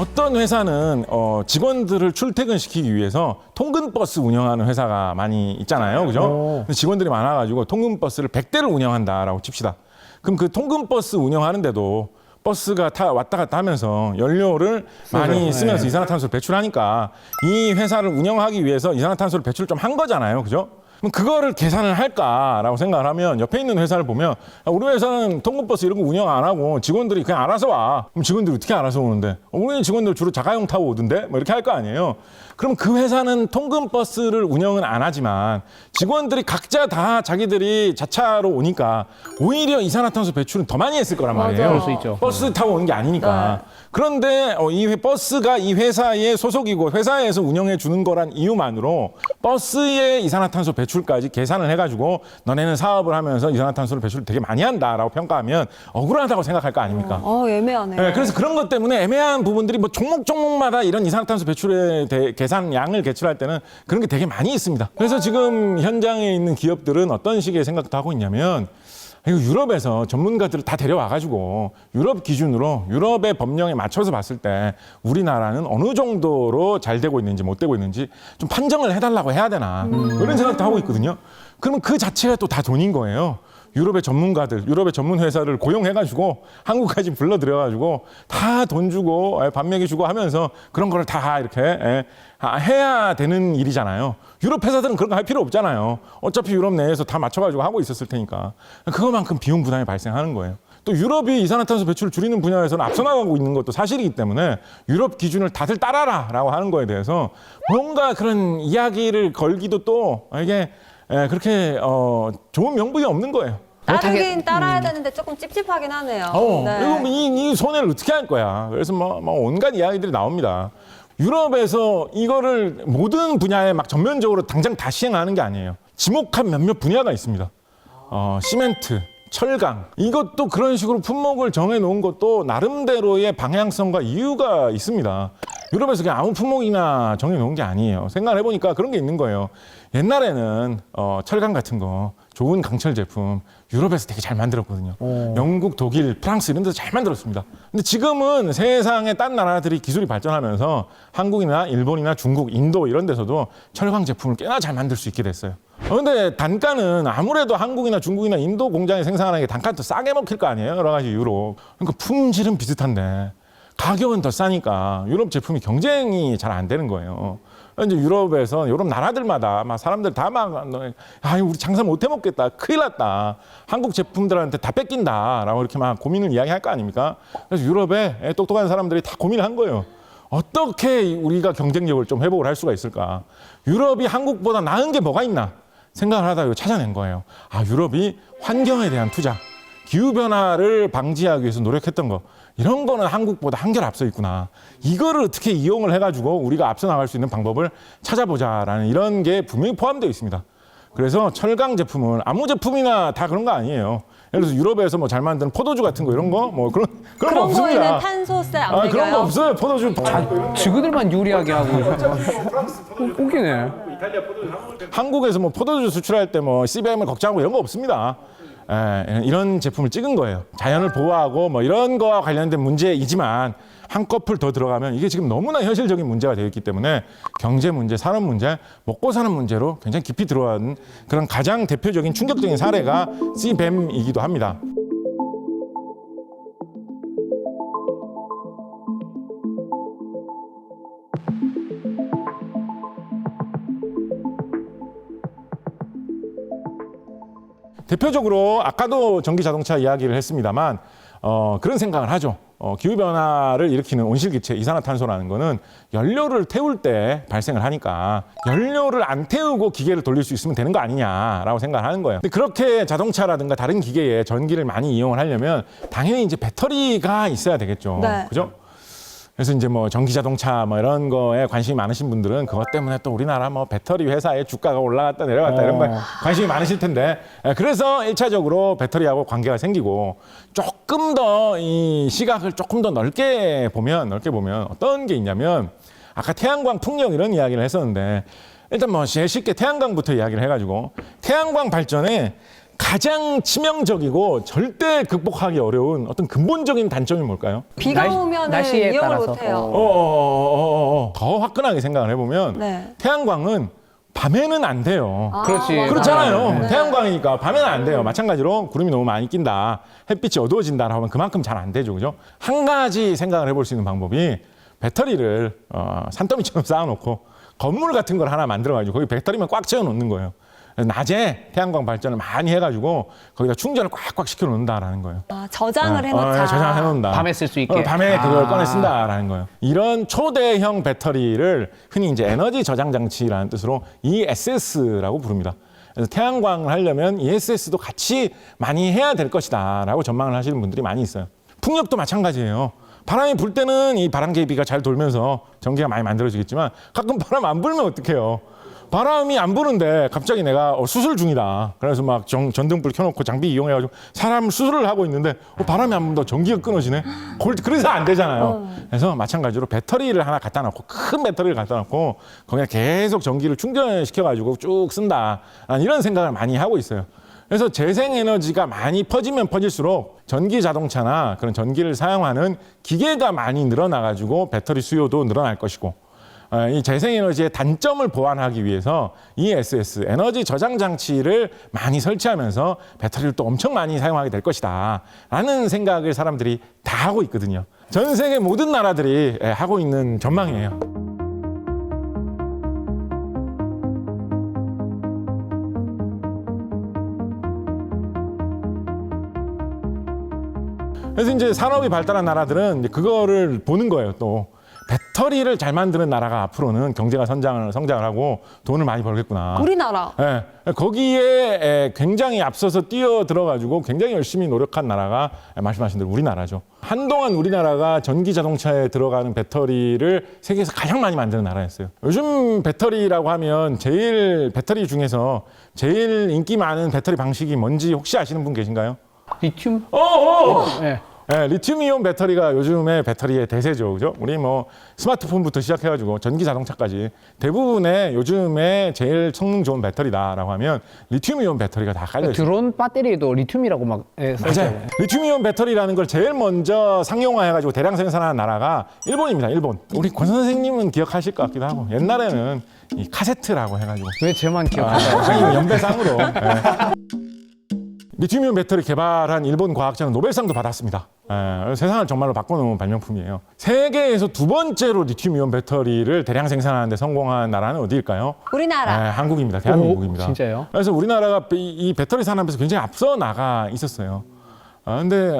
어떤 회사는 직원들을 출퇴근시키기 위해서 통근버스 운영하는 회사가 많이 있잖아요. 그죠? 직원들이 많아가지고 통근버스를 100대를 운영한다라고 칩시다. 그럼 그 통근버스 운영하는데도 버스가 왔다 갔다 하면서 연료를 많이 쓰면서 이산화탄소를 배출하니까 이 회사를 운영하기 위해서 이산화탄소를 배출을 좀 한 거잖아요. 그죠? 그럼 그거를 계산을 할까라고 생각을 하면 옆에 있는 회사를 보면 우리 회사는 통근버스 이런 거 운영 안 하고 직원들이 그냥 알아서 와. 그럼 직원들이 어떻게 알아서 오는데? 우리 직원들 주로 자가용 타고 오던데? 뭐 이렇게 할 거 아니에요. 그럼 그 회사는 통근버스를 운영은 안 하지만 직원들이 각자 다 자기들이 자차로 오니까 오히려 이산화탄소 배출은 더 많이 했을 거란 말이에요. 그럴 수 있죠. 버스 타고 오는 게 아니니까. 그런데 이 버스가 이 회사의 소속이고 회사에서 운영해 주는 거란 이유만으로 버스의 이산화탄소 배출까지 계산을 해가지고 너네는 사업을 하면서 이산화탄소를 배출을 되게 많이 한다라고 평가하면 억울하다고 생각할 거 아닙니까? 애매하네. 네, 그래서 그런 것 때문에 애매한 부분들이 뭐 종목마다 이런 이산화탄소 배출에 대해 계산량을 계출할 때는 그런 게 되게 많이 있습니다. 그래서 지금 현장에 있는 기업들은 어떤 식의 생각도 하고 있냐면 이거 유럽에서 전문가들을 다 데려와가지고 유럽 기준으로 유럽의 법령에 맞춰서 봤을 때 우리나라는 어느 정도로 잘 되고 있는지 못 되고 있는지 좀 판정을 해달라고 해야 되나 이런 생각도 하고 있거든요. 그러면 그 자체가 또 다 돈인 거예요. 유럽의 전문가들, 유럽의 전문 회사를 고용해가지고 한국까지 불러들여가지고 다 돈 주고 밥 먹여주고 하면서 그런 거를 다 이렇게 해야 되는 일이잖아요. 유럽 회사들은 그런 거 할 필요 없잖아요. 어차피 유럽 내에서 다 맞춰가지고 하고 있었을 테니까. 그거만큼 비용 부담이 발생하는 거예요. 또 유럽이 이산화탄소 배출을 줄이는 분야에서는 앞서 나가고 있는 것도 사실이기 때문에 유럽 기준을 다들 따라라라고 하는 거에 대해서 뭔가 그런 이야기를 걸기도 또 이게 그렇게 좋은 명분이 없는 거예요. 따르긴 따라야 되는데 조금 찝찝하긴 하네요. 이거 이 손해를 어떻게 할 거야. 그래서 뭐 온갖 이야기들이 나옵니다. 유럽에서 이거를 모든 분야에 막 전면적으로 당장 다 시행하는 게 아니에요. 지목한 몇몇 분야가 있습니다. 시멘트, 철강, 이것도 그런 식으로 품목을 정해놓은 것도 나름대로의 방향성과 이유가 있습니다. 유럽에서 그냥 아무 품목이나 정해놓은 게 아니에요. 생각을 해보니까 그런 게 있는 거예요. 옛날에는 철강 같은 거 좋은 강철 제품 유럽에서 되게 잘 만들었거든요. 영국, 독일, 프랑스 이런 데서 잘 만들었습니다. 근데 지금은 세상의 딴 나라들이 기술이 발전하면서 한국이나 일본이나 중국, 인도 이런 데서도 철강 제품을 꽤나 잘 만들 수 있게 됐어요. 그런데 단가는 아무래도 한국이나 중국이나 인도 공장에 생산하는 게 단가는 더 싸게 먹힐 거 아니에요. 여러 가지 이유로. 그러니까 품질은 비슷한데 가격은 더 싸니까 유럽 제품이 경쟁이 잘 안 되는 거예요. 이제 유럽에서 유럽 나라들마다 막 사람들 다 우리 장사 못 해 먹겠다, 큰일 났다, 한국 제품들한테 다 뺏긴다라고 이렇게 막 고민을 이야기할 거 아닙니까? 그래서 유럽에 똑똑한 사람들이 다 고민을 한 거예요. 어떻게 우리가 경쟁력을 좀 회복을 할 수가 있을까? 유럽이 한국보다 나은 게 뭐가 있나 생각을 하다가 찾아낸 거예요. 유럽이 환경에 대한 투자, 기후변화를 방지하기 위해서 노력했던 거, 이런 거는 한국보다 한결 앞서 있구나. 이거를 어떻게 이용을 해가지고 우리가 앞서 나갈 수 있는 방법을 찾아보자라는 이런 게 분명히 포함되어 있습니다. 그래서 철강 제품은 아무 제품이나 다 그런 거 아니에요. 예를 들어서 유럽에서 뭐 잘 만드는 포도주 같은 거 이런 거 뭐 그런 거 없습니다. 거에는 탄소세 안 매겨요? 그런 거 없어요. 포도주 지그들만 유리하게 하고 웃기네. 한국에서 뭐 포도주 수출할 때 뭐 CBM을 걱정하고 이런 거 없습니다. 이런 제품을 찍은 거예요. 자연을 보호하고 뭐 이런 거와 관련된 문제이지만 한꺼풀 더 들어가면 이게 지금 너무나 현실적인 문제가 되어 있기 때문에 경제 문제, 산업 문제, 먹고 사는 문제로 굉장히 깊이 들어간 그런 가장 대표적인 충격적인 사례가 씨뱀이기도 합니다. 대표적으로 아까도 전기 자동차 이야기를 했습니다만 그런 생각을 하죠. 기후변화를 일으키는 온실기체, 이산화탄소라는 거는 연료를 태울 때 발생을 하니까 연료를 안 태우고 기계를 돌릴 수 있으면 되는 거 아니냐라고 생각을 하는 거예요. 근데 그렇게 자동차라든가 다른 기계에 전기를 많이 이용을 하려면 당연히 이제 배터리가 있어야 되겠죠. 네. 그죠? 그래서 이제 뭐 전기 자동차 뭐 이런 거에 관심이 많으신 분들은 그것 때문에 또 우리나라 뭐 배터리 회사의 주가가 올라갔다 내려갔다 이런 거에 관심이 많으실 텐데 그래서 1차적으로 배터리하고 관계가 생기고 조금 더 이 시각을 조금 더 넓게 보면 어떤 게 있냐면 아까 태양광 풍력 이런 이야기를 했었는데 일단 뭐 제일 쉽게 태양광부터 이야기를 해가지고 태양광 발전에 가장 치명적이고 절대 극복하기 어려운 어떤 근본적인 단점이 뭘까요? 비가 오면 날씨에 이용을 따라서. 못해요. 더 화끈하게 생각을 해보면 네. 태양광은 밤에는 안 돼요. 그렇지. 맞아요. 그렇잖아요. 네. 태양광이니까 밤에는 안 돼요. 마찬가지로 구름이 너무 많이 낀다. 햇빛이 어두워진다 하면 그만큼 잘 안 되죠. 그죠? 한 가지 생각을 해볼 수 있는 방법이 배터리를 산더미처럼 쌓아놓고 건물 같은 걸 하나 만들어가지고 거기 배터리만 꽉 채워 놓는 거예요. 낮에 태양광 발전을 많이 해가지고 거기다 충전을 꽉꽉 시켜 놓는다라는 거예요. 저장을 해놓자. 저장을 해놓는다. 밤에 쓸 수 있게. 밤에 그걸 꺼내 쓴다라는 거예요. 이런 초대형 배터리를 흔히 이제 에너지 저장 장치라는 뜻으로 ESS라고 부릅니다. 그래서 태양광을 하려면 ESS도 같이 많이 해야 될 것이다라고 전망을 하시는 분들이 많이 있어요. 풍력도 마찬가지예요. 바람이 불 때는 이 바람개비가 잘 돌면서 전기가 많이 만들어지겠지만 가끔 바람 안 불면 어떡해요? 바람이 안 부는데 갑자기 내가 수술 중이다. 그래서 막 전등불 켜놓고 장비 이용해가지고 사람 수술을 하고 있는데 바람이 안 분다. 전기가 끊어지네. 그래서 안 되잖아요. 그래서 마찬가지로 배터리를 하나 갖다 놓고 큰 배터리를 갖다 놓고 거기에 계속 전기를 충전시켜가지고 쭉 쓴다. 이런 생각을 많이 하고 있어요. 그래서 재생에너지가 많이 퍼지면 퍼질수록 전기 자동차나 그런 전기를 사용하는 기계가 많이 늘어나가지고 배터리 수요도 늘어날 것이고 이 재생에너지의 단점을 보완하기 위해서 ESS, 에너지 저장 장치를 많이 설치하면서 배터리를 또 엄청 많이 사용하게 될 것이다 라는 생각을 사람들이 다 하고 있거든요. 전 세계 모든 나라들이 하고 있는 전망이에요. 그래서 이제 산업이 발달한 나라들은 이제 그거를 보는 거예요. 또 배터리를 잘 만드는 나라가 앞으로는 경제가 성장을 하고 돈을 많이 벌겠구나. 우리나라. 거기에 굉장히 앞서서 뛰어들어가지고 굉장히 열심히 노력한 나라가 말씀하신 대로 우리나라죠. 한동안 우리나라가 전기 자동차에 들어가는 배터리를 세계에서 가장 많이 만드는 나라였어요. 요즘 배터리라고 하면 배터리 중에서 제일 인기 많은 배터리 방식이 뭔지 혹시 아시는 분 계신가요? 리튬? 네. 네, 리튬이온 배터리가 요즘의 배터리의 대세죠. 그죠? 우리 뭐 스마트폰부터 시작해가지고 전기 자동차까지 대부분의 요즘에 제일 성능 좋은 배터리다라고 하면 리튬이온 배터리가 다 깔려 있어요. 드론 배터리도 리튬이라고 막 맞아요. 리튬이온 배터리라는 걸 제일 먼저 상용화해가지고 대량 생산하는 나라가 일본입니다. 일본. 우리 권 선생님은 기억하실 것 같기도 하고 옛날에는 이 카세트라고 해가지고 왜 저만 기억하죠? 연배상으로. 리튬이온 배터리 개발한 일본 과학자는 노벨상도 받았습니다. 세상을 정말로 바꿔놓은 발명품이에요. 세계에서 두 번째로 리튬이온 배터리를 대량 생산하는 데 성공한 나라는 어디일까요? 우리나라. 한국입니다. 대한민국입니다. 진짜요? 그래서 우리나라가 이 배터리 산업에서 굉장히 앞서 나가 있었어요. 근데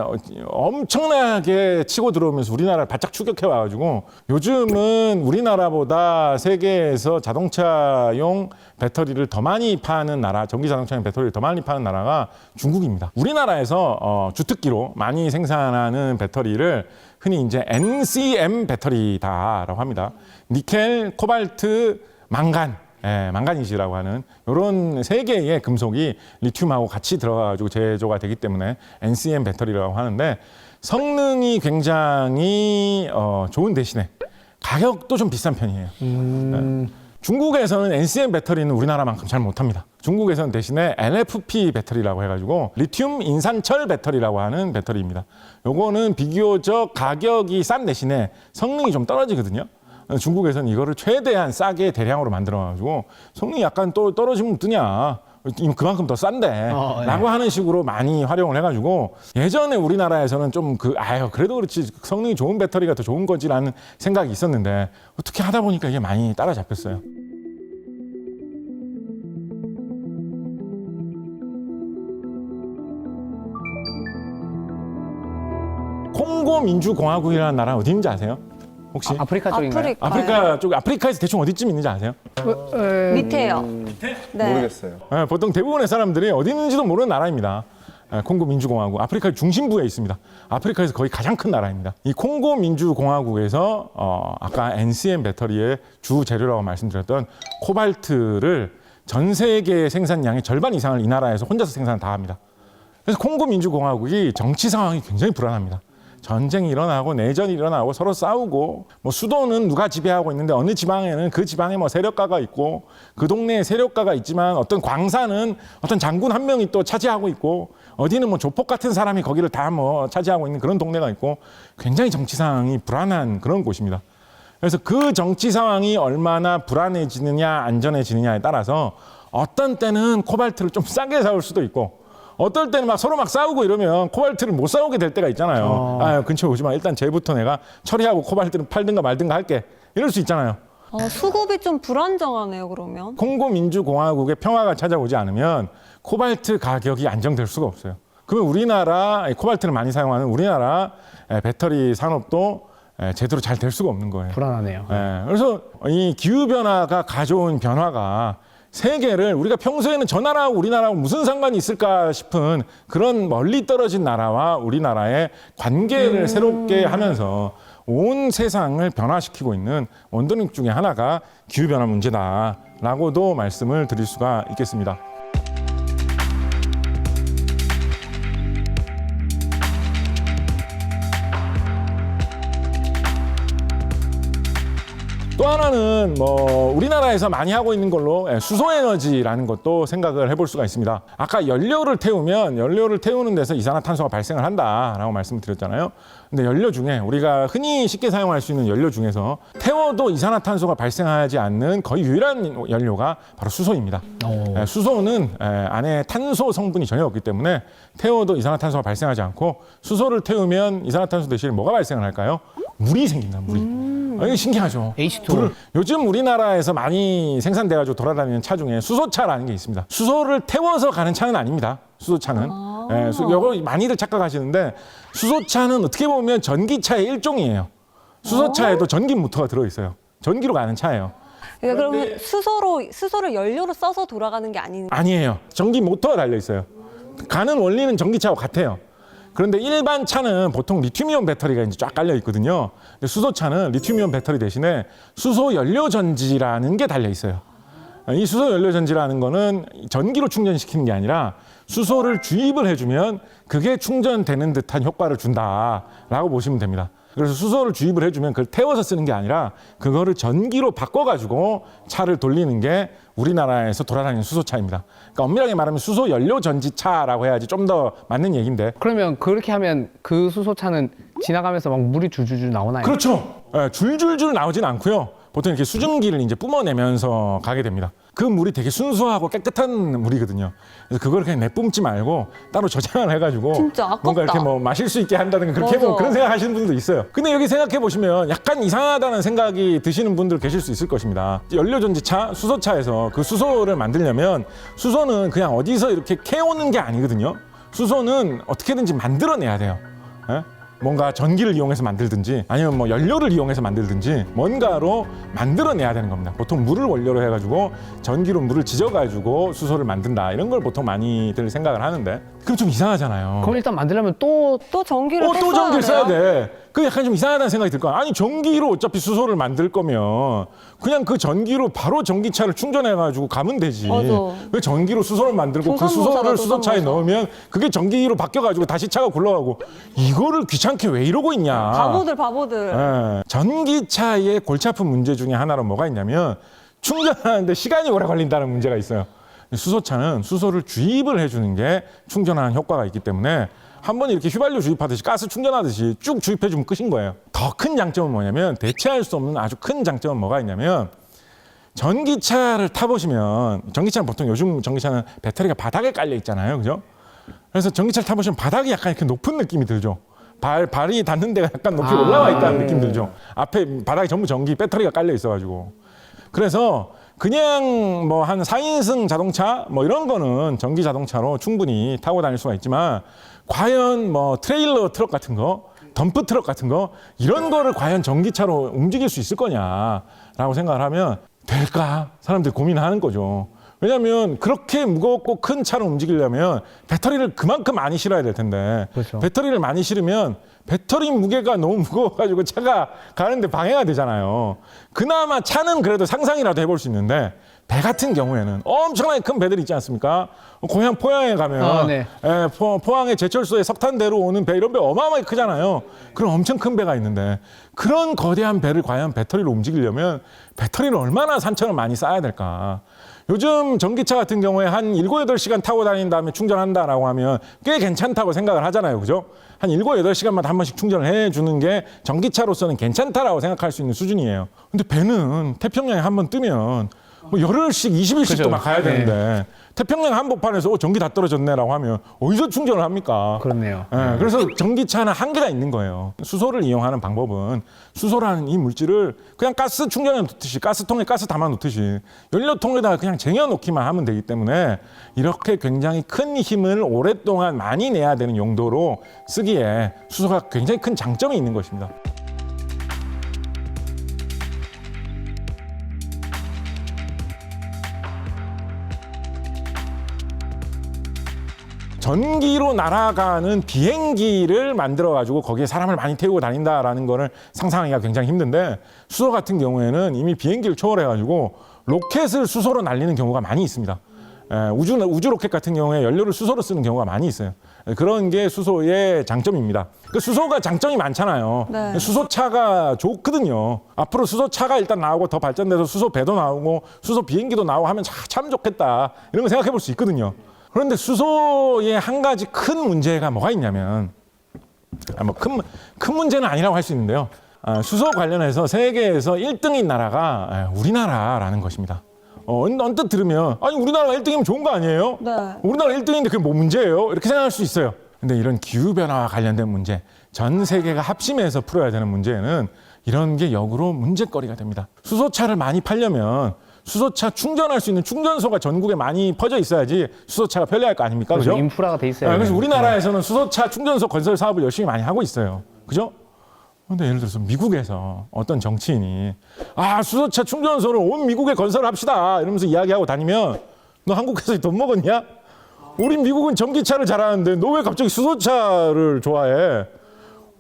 엄청나게 치고 들어오면서 우리나라를 바짝 추격해 와가지고 요즘은 우리나라보다 세계에서 자동차용 배터리를 더 많이 파는 나라, 전기 자동차용 배터리를 더 많이 파는 나라가 중국입니다. 우리나라에서 주특기로 많이 생산하는 배터리를 흔히 이제 NCM 배터리다라고 합니다. 니켈, 코발트, 망간. 망가니즈라고 하는 이런 세 개의 금속이 리튬하고 같이 들어가지고 제조가 되기 때문에 NCM 배터리라고 하는데 성능이 굉장히 좋은 대신에 가격도 좀 비싼 편이에요. 중국에서는 NCM 배터리는 우리나라만큼 잘 못합니다. 중국에서는 대신에 LFP 배터리라고 해가지고 리튬 인산철 배터리라고 하는 배터리입니다. 요거는 비교적 가격이 싼 대신에 성능이 좀 떨어지거든요. 중국에서는 이거를 최대한 싸게 대량으로 만들어가지고 성능이 약간 또 떨어지면 어떠냐. 그만큼 더 싼데 라고 하는 식으로 많이 활용을 해가지고 예전에 우리나라에서는 좀 그래도 그렇지 성능이 좋은 배터리가 더 좋은 거지라는 생각이 있었는데 어떻게 하다 보니까 이게 많이 따라잡혔어요. 콩고 민주공화국이라는 나라 어디 있는지 아세요? 혹시? 아프리카 쪽인가요? 아프리카 쪽, 아프리카에서 대충 어디쯤 있는지 아세요? 밑에요. 네. 모르겠어요. 네, 보통 대부분의 사람들이 어디 있는지도 모르는 나라입니다. 콩고 민주공화국, 아프리카 중심부에 있습니다. 아프리카에서 거의 가장 큰 나라입니다. 이 콩고 민주공화국에서 아까 NCM 배터리의 주 재료라고 말씀드렸던 코발트를 전 세계 생산량의 절반 이상을 이 나라에서 혼자서 생산을 다 합니다. 그래서 콩고 민주공화국이 정치 상황이 굉장히 불안합니다. 전쟁이 일어나고 내전이 일어나고 서로 싸우고 뭐 수도는 누가 지배하고 있는데 어느 지방에는 그 지방에 뭐 세력가가 있고 그 동네에 세력가가 있지만 어떤 광산은 어떤 장군 한 명이 또 차지하고 있고 어디는 뭐 조폭 같은 사람이 거기를 다 뭐 차지하고 있는 그런 동네가 있고 굉장히 정치 상황이 불안한 그런 곳입니다. 그래서 그 정치 상황이 얼마나 불안해지느냐 안전해지느냐에 따라서 어떤 때는 코발트를 좀 싸게 사올 수도 있고 어떨 때는 서로 싸우고 이러면 코발트를 못 사오게 될 때가 있잖아요. 근처에 오지 마. 일단 쟤부터 내가 처리하고 코발트를 팔든가 말든가 할게. 이럴 수 있잖아요. 수급이 좀 불안정하네요, 그러면. 콩고 민주공화국의 평화가 찾아오지 않으면 코발트 가격이 안정될 수가 없어요. 그러면 우리나라 코발트를 많이 사용하는 우리나라 배터리 산업도 제대로 잘 될 수가 없는 거예요. 불안하네요. 그래서 이 기후변화가 가져온 변화가 세계를 우리가 평소에는 저 나라하고 우리나라하고 무슨 상관이 있을까 싶은 그런 멀리 떨어진 나라와 우리나라의 관계를 새롭게 하면서 온 세상을 변화시키고 있는 원동력 중에 하나가 기후변화 문제다라고도 말씀을 드릴 수가 있겠습니다. 또 하나는 우리나라에서 많이 하고 있는 걸로 수소에너지라는 것도 생각을 해볼 수가 있습니다. 아까 연료를 태우는 데서 이산화탄소가 발생을 한다라고 말씀을 드렸잖아요. 근데 연료 중에 우리가 흔히 쉽게 사용할 수 있는 연료 중에서 태워도 이산화탄소가 발생하지 않는 거의 유일한 연료가 바로 수소입니다. 수소는 안에 탄소 성분이 전혀 없기 때문에 태워도 이산화탄소가 발생하지 않고 수소를 태우면 이산화탄소 대신 뭐가 발생을 할까요? 물이 생긴다, 물이. 이게 신기하죠. H2O. 요즘 우리나라에서 많이 생산돼가지고 돌아다니는 차 중에 수소차라는 게 있습니다. 수소를 태워서 가는 차는 아닙니다. 수소차는. 이거 많이들 착각하시는데 수소차는 어떻게 보면 전기차의 일종이에요. 수소차에도 전기 모터가 들어있어요. 전기로 가는 차예요. 그러니까 그러면 수소를 연료로 써서 돌아가는 게 아니에요. 전기 모터가 달려있어요. 가는 원리는 전기차와 같아요. 그런데 일반 차는 보통 리튬이온 배터리가 이제 쫙 깔려 있거든요. 근데 수소차는 리튬이온 배터리 대신에 수소 연료 전지라는 게 달려 있어요. 이 수소 연료 전지라는 거는 전기로 충전시키는 게 아니라 수소를 주입을 해주면 그게 충전되는 듯한 효과를 준다라고 보시면 됩니다. 그래서 수소를 주입을 해주면 그걸 태워서 쓰는 게 아니라 그거를 전기로 바꿔가지고 차를 돌리는 게 우리나라에서 돌아다니는 수소차입니다. 그러니까 엄밀하게 말하면 수소 연료 전지차라고 해야지 좀 더 맞는 얘기인데. 그러면 그렇게 하면 그 수소차는 지나가면서 막 물이 줄줄줄 나오나요? 그렇죠. 줄줄줄 나오진 않고요. 보통 이렇게 수증기를 이제 뿜어내면서 가게 됩니다. 그 물이 되게 순수하고 깨끗한 물이거든요. 그래서 그걸 그냥 내뿜지 말고 따로 저장을 해가지고 진짜 아깝다. 뭔가 이렇게 마실 수 있게 한다든가 그렇게 해보면 그런 생각 하시는 분들도 있어요. 근데 여기 생각해 보시면 약간 이상하다는 생각이 드시는 분들 계실 수 있을 것입니다. 연료전지차, 수소차에서 그 수소를 만들려면 수소는 그냥 어디서 이렇게 캐오는 게 아니거든요. 수소는 어떻게든지 만들어내야 돼요. 뭔가 전기를 이용해서 만들든지 아니면 연료를 이용해서 만들든지 뭔가로 만들어내야 되는 겁니다. 보통 물을 원료로 해가지고 전기로 물을 지져가지고 수소를 만든다 이런 걸 보통 많이들 생각을 하는데 그럼 좀 이상하잖아요. 그럼 일단 만들려면 또 전기를 또 전기를 써야 돼. 그 약간 좀 이상하다는 생각이 들 거야. 아니 전기로 어차피 수소를 만들 거면 그냥 그 전기로 바로 전기차를 충전해가지고 가면 되지. 맞아. 왜 전기로 수소를 만들고 그 수소를 수소차에 넣으면 그게 전기로 바뀌어가지고 다시 차가 굴러가고 이거를 귀찮게 왜 이러고 있냐. 바보들. 전기차의 골치 아픈 문제 중에 하나로 뭐가 있냐면 충전하는데 시간이 오래 걸린다는 문제가 있어요. 수소차는 수소를 주입을 해주는 게 충전하는 효과가 있기 때문에 한번 이렇게 휘발유 주입하듯이 가스 충전하듯이 쭉 주입해주면 끝인 거예요. 더 큰 장점은 뭐냐면 대체할 수 없는 아주 큰 장점은 뭐가 있냐면 전기차를 타보시면 전기차는 보통 요즘 전기차는 배터리가 바닥에 깔려 있잖아요. 그죠? 그래서 전기차를 타보시면 바닥이 약간 이렇게 높은 느낌이 들죠. 발이 닿는 데가 약간 높이 올라와 있다는 느낌 들죠. 앞에 바닥이 전부 전기 배터리가 깔려 있어가지고. 그래서 그냥 뭐 한 4인승 자동차 뭐 이런 거는 전기 자동차로 충분히 타고 다닐 수가 있지만 과연 뭐 트레일러 트럭 같은 거, 덤프 트럭 같은 거 이런 거를 과연 전기차로 움직일 수 있을 거냐라고 생각을 하면 될까? 사람들이 고민하는 거죠. 왜냐하면 그렇게 무겁고 큰 차를 움직이려면 배터리를 그만큼 많이 실어야 될 텐데 그렇죠. 배터리를 많이 실으면 배터리 무게가 너무 무거워가지고 차가 가는데 방해가 되잖아요. 그나마 차는 그래도 상상이라도 해볼 수 있는데 배 같은 경우에는 엄청나게 큰 배들이 있지 않습니까? 고향 포항에 가면 네. 포항의 제철소에 석탄대로 오는 배 이런 배 어마어마하게 크잖아요. 그런 엄청 큰 배가 있는데 그런 거대한 배를 과연 배터리로 움직이려면 배터리를 얼마나 산천을 많이 쌓아야 될까? 요즘 전기차 같은 경우에 한 7, 8시간 타고 다닌 다음에 충전한다라고 하면 꽤 괜찮다고 생각을 하잖아요. 그죠? 한 7, 8시간마다 한 번씩 충전을 해주는 게 전기차로서는 괜찮다라고 생각할 수 있는 수준이에요. 근데 배는 태평양에 한 번 뜨면 뭐 열흘씩 20일씩도 그죠. 막 가야 되는데 태평양 한복판에서 전기 다 떨어졌네라고 하면 어디서 충전을 합니까? 그렇네요. 그래서 전기차는 한계가 있는 거예요. 수소를 이용하는 방법은 수소라는 이 물질을 그냥 가스 충전해 놓듯이 가스통에 가스 담아 놓듯이 연료통에다가 그냥 쟁여 놓기만 하면 되기 때문에 이렇게 굉장히 큰 힘을 오랫동안 많이 내야 되는 용도로 쓰기에 수소가 굉장히 큰 장점이 있는 것입니다. 전기로 날아가는 비행기를 만들어가지고 거기에 사람을 많이 태우고 다닌다라는 거를 상상하기가 굉장히 힘든데 수소 같은 경우에는 이미 비행기를 초월해가지고 로켓을 수소로 날리는 경우가 많이 있습니다. 우주 로켓 같은 경우에 연료를 수소로 쓰는 경우가 많이 있어요. 그런 게 수소의 장점입니다. 그 수소가 장점이 많잖아요. 네. 수소차가 좋거든요. 앞으로 수소차가 일단 나오고 더 발전돼서 수소 배도 나오고 수소 비행기도 나오고 하면 참 좋겠다. 이런 거 생각해 볼 수 있거든요. 그런데 수소의 한 가지 큰 문제가 뭐가 있냐면 뭐 큰 문제는 아니라고 할 수 있는데요. 수소 관련해서 세계에서 1등인 나라가 우리나라라는 것입니다. 언뜻 들으면 아니 우리나라가 1등이면 좋은 거 아니에요? 네. 우리나라 1등인데 그게 뭐 문제예요? 이렇게 생각할 수 있어요. 근데 이런 기후변화와 관련된 문제, 전 세계가 합심해서 풀어야 되는 문제는 이런 게 역으로 문제거리가 됩니다. 수소차를 많이 팔려면 수소차 충전할 수 있는 충전소가 전국에 많이 퍼져 있어야지 수소차가 편리할 거 아닙니까? 그렇죠. 그죠? 인프라가 돼 있어요. 그래서 우리나라에서는 수소차 충전소 건설 사업을 열심히 많이 하고 있어요. 그죠? 근데 예를 들어서 미국에서 어떤 정치인이 수소차 충전소를 온 미국에 건설합시다 이러면서 이야기하고 다니면 너 한국에서 돈 먹었냐? 우리 미국은 전기차를 잘하는데 너 왜 갑자기 수소차를 좋아해?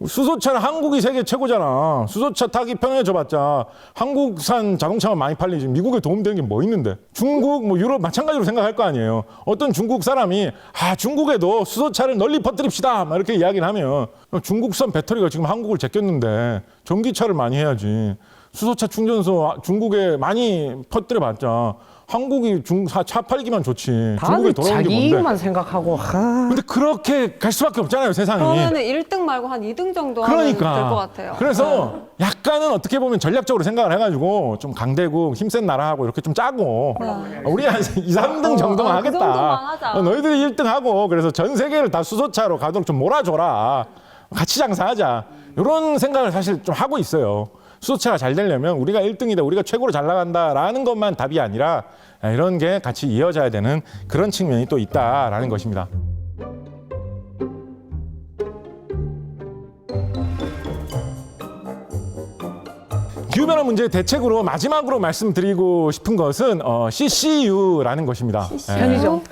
수소차는 한국이 세계 최고잖아. 수소차 타기 편해져봤자 한국산 자동차만 많이 팔리지 미국에 도움되는 게 뭐 있는데. 중국, 뭐 유럽 마찬가지로 생각할 거 아니에요. 어떤 중국 사람이 중국에도 수소차를 널리 퍼뜨립시다 막 이렇게 이야기를 하면 중국산 배터리가 지금 한국을 제꼈는데 전기차를 많이 해야지. 수소차 충전소 중국에 많이 퍼뜨려봤자 한국이 차 팔기만 좋지. 중국에 다들 돌아오는 게 자기 뭔데. 이익만 생각하고 근데 그렇게 갈 수밖에 없잖아요, 세상이. 그러면은 1등 말고 한 2등 정도 하면 될 것 같아요. 그래서 약간은 어떻게 보면 전략적으로 생각을 해가지고 좀 강대국 힘센 나라하고 이렇게 좀 짜고 우리 한 2, 3등 정도만 그 하겠다. 정도만 하자. 너희들이 1등 하고 그래서 전 세계를 다 수소차로 가도록 좀 몰아줘라. 같이 장사하자. 이런 생각을 사실 좀 하고 있어요. 수소차가 잘 되려면 우리가 1등이다, 우리가 최고로 잘 나간다라는 것만 답이 아니라 이런 게 같이 이어져야 되는 그런 측면이 또 있다라는 것입니다. 기후변화 문제 대책으로 마지막으로 말씀드리고 싶은 것은 CCU라는 것입니다. 편의점.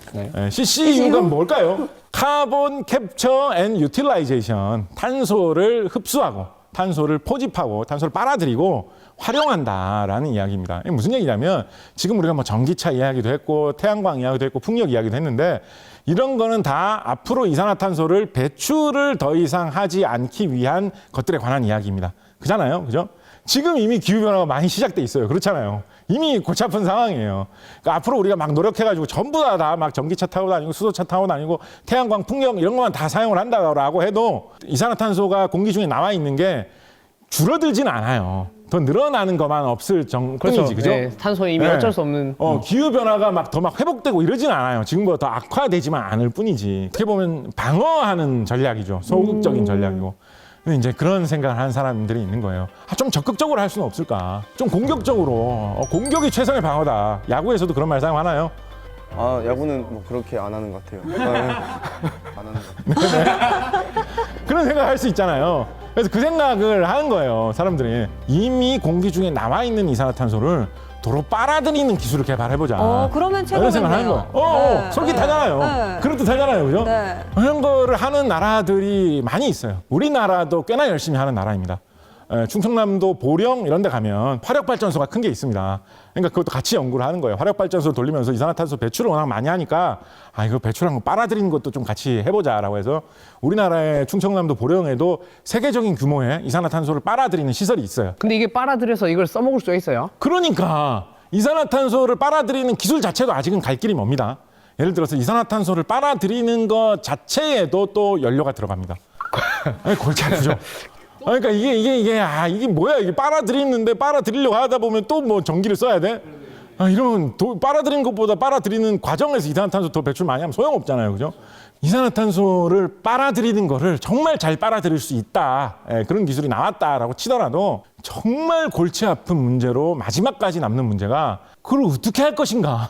CCU가 뭘까요? 카본 캡처 앤 유틸라이제이션, 탄소를 흡수하고 탄소를 포집하고 탄소를 빨아들이고 활용한다라는 이야기입니다. 이게 무슨 얘기냐면 지금 우리가 뭐 전기차 이야기도 했고 태양광 이야기도 했고 풍력 이야기도 했는데 이런 거는 다 앞으로 이산화탄소를 배출을 더 이상 하지 않기 위한 것들에 관한 이야기입니다. 그잖아요. 그죠? 지금 이미 기후변화가 많이 시작돼 있어요. 그렇잖아요. 이미 골치 아픈 상황이에요. 그러니까 앞으로 우리가 막 노력해가지고 전부 다 막 전기차 타고 다니고 수소차 타고 다니고 태양광, 풍력 이런 것만 다 사용을 한다고 해도 이산화탄소가 공기 중에 나와 있는 게 줄어들진 않아요. 더 늘어나는 것만 없을 뿐이지, 그죠? 네, 탄소 이미 네. 어쩔 수 없는. 기후 변화가 막 더 막 회복되고 이러진 않아요. 지금보다 더 악화되지만 않을 뿐이지. 어떻게 보면 방어하는 전략이죠. 소극적인 전략이고. 근데 이제 그런 생각을 하는 사람들이 있는 거예요. 좀 적극적으로 할 수는 없을까? 좀 공격적으로. 공격이 최선의 방어다. 야구에서도 그런 말 사용하나요? 아, 야구는 뭐 그렇게 안 하는 것 같아요. 안 하는 것 같아요. 그런 생각을 할 수 있잖아요. 그래서 그 생각을 하는 거예요. 사람들이. 이미 공기 중에 나와 있는 이산화탄소를 도로 빨아들이는 기술을 개발해보자. 그러면 이런 생각을 하는 최고겠네요. 거예요. 네. 솔깃하잖아요. 네. 그렇듯하잖아요. 그죠? 네. 그런 거를 하는 나라들이 많이 있어요. 우리나라도 꽤나 열심히 하는 나라입니다. 충청남도 보령 이런 데 가면 화력발전소가 큰 게 있습니다. 그러니까 그것도 같이 연구를 하는 거예요. 화력발전소를 돌리면서 이산화탄소 배출을 워낙 많이 하니까 이거 배출한 거 빨아들이는 것도 좀 같이 해보자라고 해서 우리나라의 충청남도 보령에도 세계적인 규모의 이산화탄소를 빨아들이는 시설이 있어요. 근데 이게 빨아들여서 이걸 써먹을 수가 있어요? 그러니까 이산화탄소를 빨아들이는 기술 자체도 아직은 갈 길이 멉니다. 예를 들어서 이산화탄소를 빨아들이는 것 자체에도 또 연료가 들어갑니다. 골치 아프죠. 그러니까 이게 뭐야? 이게 빨아들이는데 빨아들이려고 하다 보면 또 뭐 전기를 써야 돼? 이러면 빨아들이는 것보다 빨아들이는 과정에서 이산화탄소 더 배출 많이 하면 소용없잖아요. 그죠? 이산화탄소를 빨아들이는 거를 정말 잘 빨아들일 수 있다. 그런 기술이 나왔다라고 치더라도 정말 골치 아픈 문제로 마지막까지 남는 문제가 그걸 어떻게 할 것인가.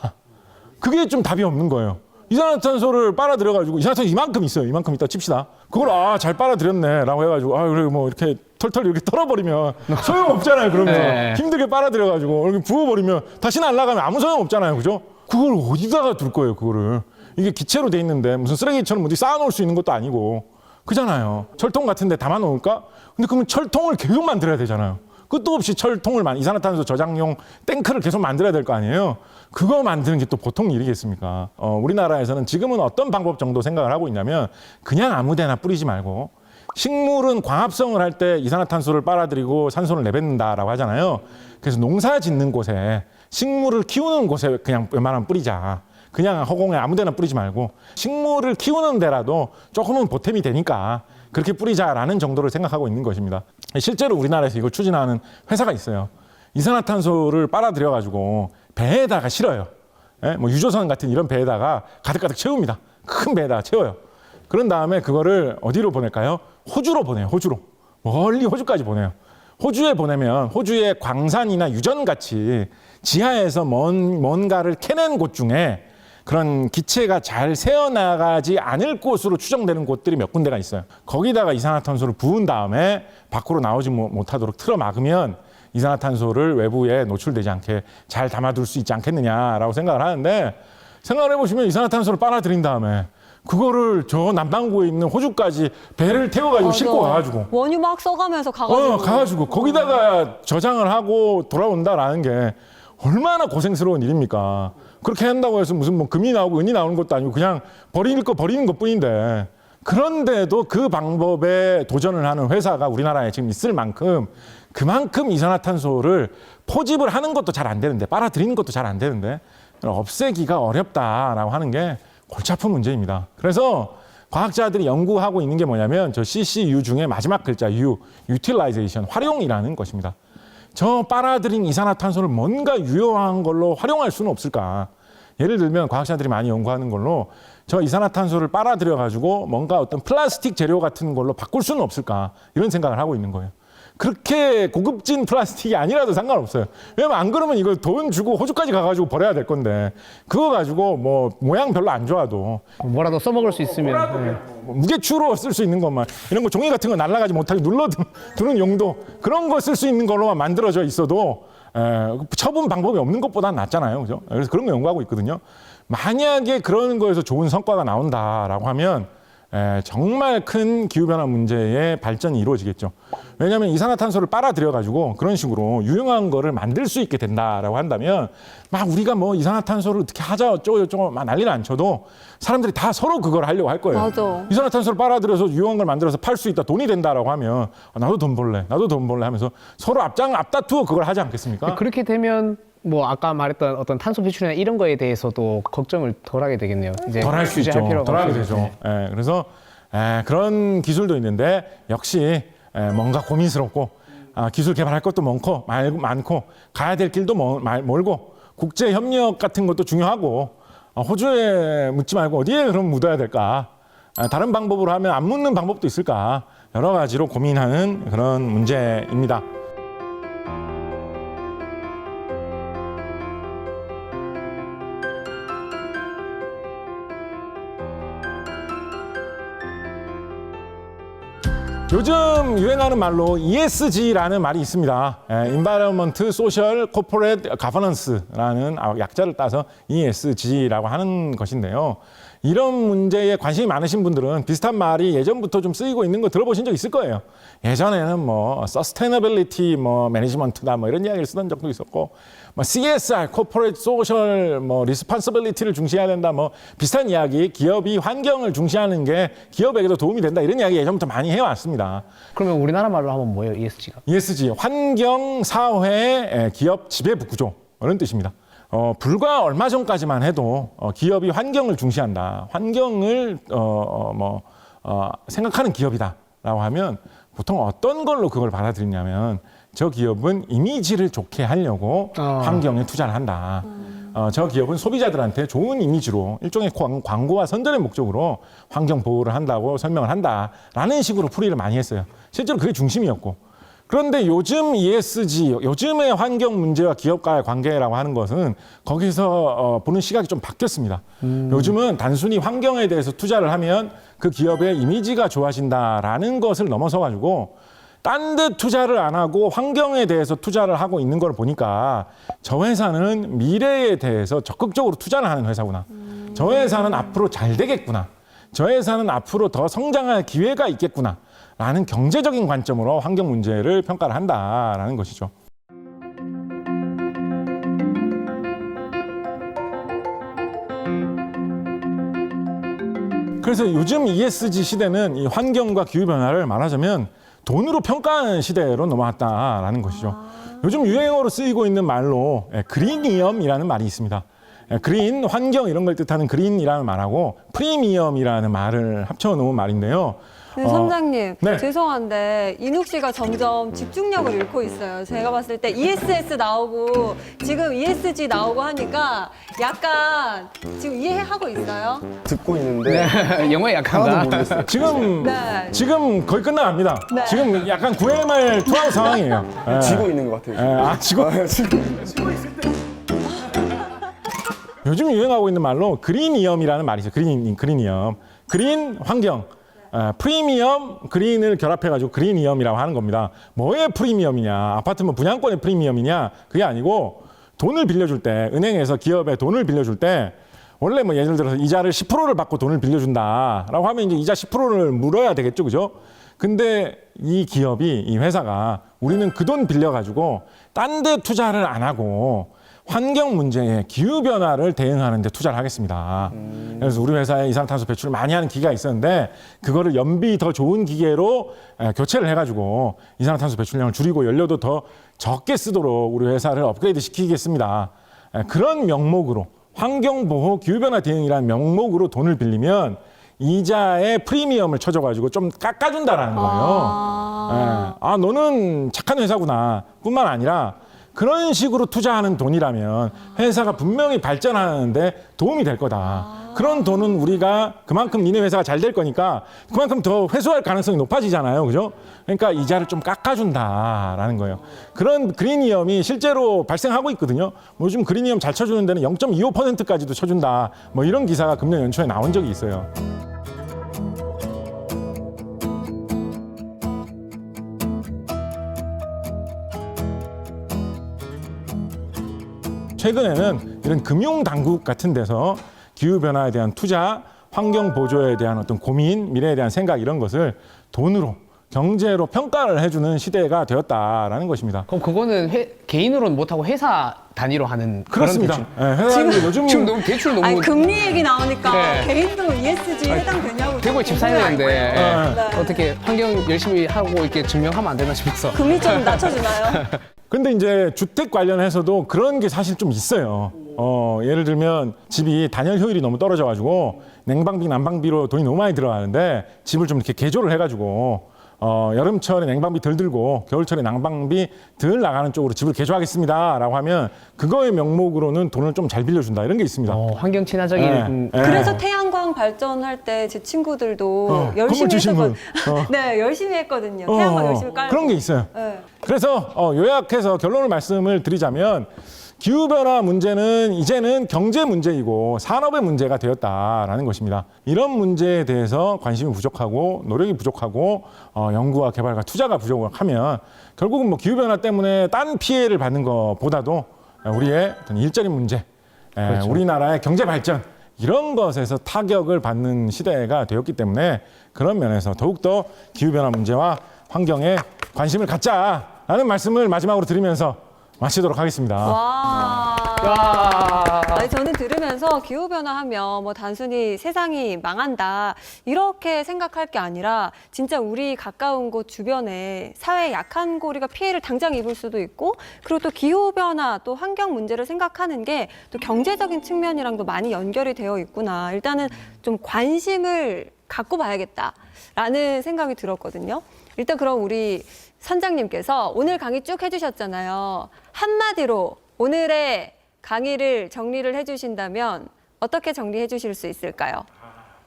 그게 좀 답이 없는 거예요. 이산화탄소를 빨아들여가지고 이산화탄소 이만큼 있어요. 이만큼 있다 칩시다. 그걸 잘 빨아들였네라고 해가지고 그래 뭐 이렇게 털털 이렇게 털어버리면 소용없잖아요. 그러면 네. 힘들게 빨아들여가지고 이렇게 부어버리면 다시 날아가면 아무 소용없잖아요. 그죠? 그걸 어디다가 둘 거예요. 그거를 이게 기체로 돼 있는데 무슨 쓰레기처럼 어디 쌓아놓을 수 있는 것도 아니고 그잖아요. 철통 같은 데 담아놓을까? 근데 그러면 철통을 계속 만들어야 되잖아요. 끝도 없이 철통을 이산화탄소 저장용 탱크를 계속 만들어야 될 거 아니에요. 그거 만드는 게 또 보통 일이겠습니까? 우리나라에서는 지금은 어떤 방법 정도 생각을 하고 있냐면 그냥 아무 데나 뿌리지 말고 식물은 광합성을 할 때 이산화탄소를 빨아들이고 산소를 내뱉는다라고 하잖아요. 그래서 농사 짓는 곳에 식물을 키우는 곳에 그냥 웬만하면 뿌리자. 그냥 허공에 아무 데나 뿌리지 말고 식물을 키우는 데라도 조금은 보탬이 되니까 그렇게 뿌리자라는 정도를 생각하고 있는 것입니다. 실제로 우리나라에서 이걸 추진하는 회사가 있어요. 이산화탄소를 빨아들여가지고 배에다가 실어요. 뭐 유조선 같은 이런 배에다가 가득가득 채웁니다. 큰 배에다가 채워요. 그런 다음에 그거를 어디로 보낼까요? 호주로 보내요. 호주로. 멀리 호주까지 보내요. 호주에 보내면 호주의 광산이나 유전같이 지하에서 뭔가를 캐낸 곳 중에 그런 기체가 잘 새어나가지 않을 곳으로 추정되는 곳들이 몇 군데가 있어요. 거기다가 이산화탄소를 부은 다음에 밖으로 나오지 못하도록 틀어 막으면 이산화탄소를 외부에 노출되지 않게 잘 담아둘 수 있지 않겠느냐라고 생각을 하는데 생각을 해보시면 이산화탄소를 빨아들인 다음에 그거를 저 남반구에 있는 호주까지 배를 태워가지고 싣고 가가지고 원유 막 써가면서 가가지고 거기다가 저장을 하고 돌아온다라는 게 얼마나 고생스러운 일입니까? 그렇게 한다고 해서 무슨 뭐 금이 나오고 은이 나오는 것도 아니고 그냥 버리는 것 뿐인데 그런데도 그 방법에 도전을 하는 회사가 우리나라에 지금 있을 만큼 그만큼 이산화탄소를 포집을 하는 것도 잘 안 되는데 빨아들이는 것도 잘 안 되는데 없애기가 어렵다라고 하는 게 골치 아픈 문제입니다. 그래서 과학자들이 연구하고 있는 게 뭐냐면 저 CCU 중에 마지막 글자 U, Utilization, 활용이라는 것입니다. 저 빨아들인 이산화탄소를 뭔가 유효한 걸로 활용할 수는 없을까? 예를 들면 과학자들이 많이 연구하는 걸로 저 이산화탄소를 빨아들여가지고 뭔가 어떤 플라스틱 재료 같은 걸로 바꿀 수는 없을까? 이런 생각을 하고 있는 거예요. 그렇게 고급진 플라스틱이 아니라도 상관없어요. 왜냐면 안 그러면 이거 돈 주고 호주까지 가가지고 버려야 될 건데 그거 가지고 뭐 모양 별로 안 좋아도 뭐라도 써먹을 수 있으면. 네. 무게추로 쓸 수 있는 것만 이런 거 종이 같은 거 날아가지 못하게 눌러두는 용도 그런 거 쓸 수 있는 걸로만 만들어져 있어도 처분 방법이 없는 것보다는 낫잖아요. 그죠? 그래서 그런 거 연구하고 있거든요. 만약에 그런 거에서 좋은 성과가 나온다라고 하면 정말 큰 기후변화 문제의 발전이 이루어지겠죠. 왜냐하면 이산화탄소를 빨아들여가지고 그런 식으로 유용한 거를 만들 수 있게 된다라고 한다면 막 우리가 뭐 이산화탄소를 어떻게 하자 어쩌고 막 난리는 안 쳐도 사람들이 다 서로 그걸 하려고 할 거예요. 맞아. 이산화탄소를 빨아들여서 유용한 걸 만들어서 팔 수 있다, 돈이 된다라고 하면 나도 돈 벌래, 나도 돈 벌래 하면서 서로 앞다투어 그걸 하지 않겠습니까? 그렇게 되면 뭐 아까 말했던 어떤 탄소 배출이나 이런 거에 대해서도 걱정을 덜하게 되겠네요. 이제 덜 할 수 있죠. 규제할 필요가 덜하게 없어서. 되죠. 네. 그래서 그런 기술도 있는데 역시 뭔가 고민스럽고 기술 개발할 것도 많고 가야 될 길도 멀고 국제 협력 같은 것도 중요하고 호주에 묻지 말고 어디에 그럼 묻어야 될까? 다른 방법으로 하면 안 묻는 방법도 있을까? 여러 가지로 고민하는 그런 문제입니다. 요즘 유행하는 말로 ESG라는 말이 있습니다. Environment, Social, Corporate Governance라는 약자를 따서 ESG라고 하는 것인데요. 이런 문제에 관심이 많으신 분들은 비슷한 말이 예전부터 좀 쓰이고 있는 거 들어보신 적 있을 거예요. 예전에는 뭐 Sustainability, Management다 이런 이야기를 쓰던 적도 있었고, CSR, Corporate Social, Responsibility를 중시해야 된다, 비슷한 이야기, 기업이 환경을 중시하는 게 기업에게도 도움이 된다 이런 이야기 예전부터 많이 해왔습니다. 그러면 우리나라 말로 하면 뭐예요, ESG가? ESG, 환경, 사회, 기업 지배부 구조 이런 뜻입니다. 불과 얼마 전까지만 해도 기업이 환경을 중시한다, 환경을 생각하는 기업이다라고 하면 보통 어떤 걸로 그걸 받아들이냐면 저 기업은 이미지를 좋게 하려고 환경에 투자를 한다. 저 기업은 소비자들한테 좋은 이미지로 일종의 광고와 선전의 목적으로 환경 보호를 한다고 설명을 한다라는 식으로 풀이를 많이 했어요. 실제로 그게 중심이었고. 그런데 요즘 ESG, 요즘의 환경 문제와 기업과의 관계라고 하는 것은 거기서 보는 시각이 좀 바뀌었습니다. 요즘은 단순히 환경에 대해서 투자를 하면 그 기업의 이미지가 좋아진다라는 것을 넘어서 가지고 딴 데 투자를 안 하고 환경에 대해서 투자를 하고 있는 걸 보니까 저 회사는 미래에 대해서 적극적으로 투자를 하는 회사구나. 저 회사는 앞으로 잘 되겠구나. 저 회사는 앞으로 더 성장할 기회가 있겠구나. 라는 경제적인 관점으로 환경 문제를 평가를 한다라는 것이죠. 그래서 요즘 ESG 시대는 이 환경과 기후변화를 말하자면 돈으로 평가하는 시대로 넘어왔다라는 것이죠. 요즘 유행어로 쓰이고 있는 말로 그린이엄이라는 말이 있습니다. 그린, 환경 이런 걸 뜻하는 그린이라는 말하고 프리미엄이라는 말을 합쳐놓은 말인데요. 네, 선장님, 네. 죄송한데 인욱 씨가 점점 집중력을 잃고 있어요. 제가 봤을 때 ESS 나오고 지금 ESG 나오고 하니까 약간 지금 이해하고 있어요? 듣고 있는데 네, 영어에 하나도 약한가? 모르겠어요. 네. 지금 거의 끝나갑니다. 네. 지금 약간 9회 말 투하우 상황이에요. 지고 있는 것 같아요. 지고. 요즘 유행하고 있는 말로 그린이엄이라는 말이 있어요. 그린이엄. 그린, 환경. 프리미엄, 그린을 결합해가지고 그린이엄이라고 하는 겁니다. 뭐의 프리미엄이냐? 아파트 분양권의 프리미엄이냐? 그게 아니고 돈을 빌려줄 때, 은행에서 기업에 돈을 빌려줄 때 원래 예를 들어서 이자를 10%를 받고 돈을 빌려준다라고 하면 이제 이자 10%를 물어야 되겠죠, 그죠? 근데 이 기업이, 이 회사가 우리는 그 돈 빌려가지고 딴 데 투자를 안 하고 환경 문제에 기후변화를 대응하는 데 투자를 하겠습니다. 그래서 우리 회사에 이산화탄소 배출을 많이 하는 기계가 있었는데 그거를 연비 더 좋은 기계로 교체를 해가지고 이산화탄소 배출량을 줄이고 연료도 더 적게 쓰도록 우리 회사를 업그레이드 시키겠습니다. 그런 명목으로 환경보호 기후변화 대응이라는 명목으로 돈을 빌리면 이자에 프리미엄을 쳐줘가지고 좀 깎아준다라는 거예요. 너는 착한 회사구나 뿐만 아니라 그런 식으로 투자하는 돈이라면 회사가 분명히 발전하는데 도움이 될 거다. 그런 돈은 우리가 그만큼 니네 회사가 잘 될 거니까 그만큼 더 회수할 가능성이 높아지잖아요. 그죠? 그러니까 이자를 좀 깎아준다라는 거예요. 그런 그린이엄이 실제로 발생하고 있거든요. 요즘 그린이엄 잘 쳐주는 데는 0.25%까지도 쳐준다. 이런 기사가 금년 연초에 나온 적이 있어요. 최근에는 이런 금융당국 같은 데서 기후변화에 대한 투자, 환경 보조에 대한 어떤 고민, 미래에 대한 생각 이런 것을 돈으로 경제로 평가를 해주는 시대가 되었다라는 것입니다. 그럼 그거는 개인으로는 못하고 회사 단위로 하는 그렇습니다. 그런 대출. 네, 회사들이 요즘 지금 너무 대출 너무 아니 금리 얘기 나오니까 네. 개인도 ESG 해당되냐고. 대구에 집 사야 되는데 네. 어떻게 환경 열심히 하고 이렇게 증명하면 안 되나 싶어서. 금리 좀 낮춰주나요? 근데 이제 주택 관련해서도 그런 게 사실 좀 있어요. 예를 들면 집이 단열 효율이 너무 떨어져가지고 냉방비, 난방비로 돈이 너무 많이 들어가는데 집을 좀 이렇게 개조를 해가지고 여름철에 냉방비 덜 들고 겨울철에 난방비 덜 나가는 쪽으로 집을 개조하겠습니다라고 하면 그거의 명목으로는 돈을 좀 잘 빌려준다 이런 게 있습니다. 환경 친화적인 네. 그래서 태양광 발전할 때 제 친구들도 열심히 건물 주신 분. 네, 열심히 했거든요. 태양광 열심히 깔고. 그런 게 있어요. 네. 그래서 요약해서 결론을 말씀을 드리자면 기후변화 문제는 이제는 경제 문제이고 산업의 문제가 되었다라는 것입니다. 이런 문제에 대해서 관심이 부족하고 노력이 부족하고 연구와 개발과 투자가 부족하면 결국은 뭐 기후변화 때문에 딴 피해를 받는 것보다도 우리의 어떤 일자리 문제, 그렇죠. 우리나라의 경제 발전 이런 것에서 타격을 받는 시대가 되었기 때문에 그런 면에서 더욱더 기후변화 문제와 환경에 관심을 갖자라는 말씀을 마지막으로 드리면서 마치도록 하겠습니다. 와. 아니, 저는 들으면서 기후변화하면 뭐 단순히 세상이 망한다 이렇게 생각할 게 아니라 진짜 우리 가까운 곳 주변에 사회 약한 고리가 피해를 당장 입을 수도 있고 그리고 또 기후변화 또 환경 문제를 생각하는 게 또 경제적인 측면이랑도 많이 연결이 되어 있구나. 일단은 좀 관심을 갖고 봐야겠다라는 생각이 들었거든요. 일단 그럼 우리 선장님께서 오늘 강의 쭉 해주셨잖아요. 한마디로 오늘의 강의를 정리를 해주신다면 어떻게 정리해 주실 수 있을까요?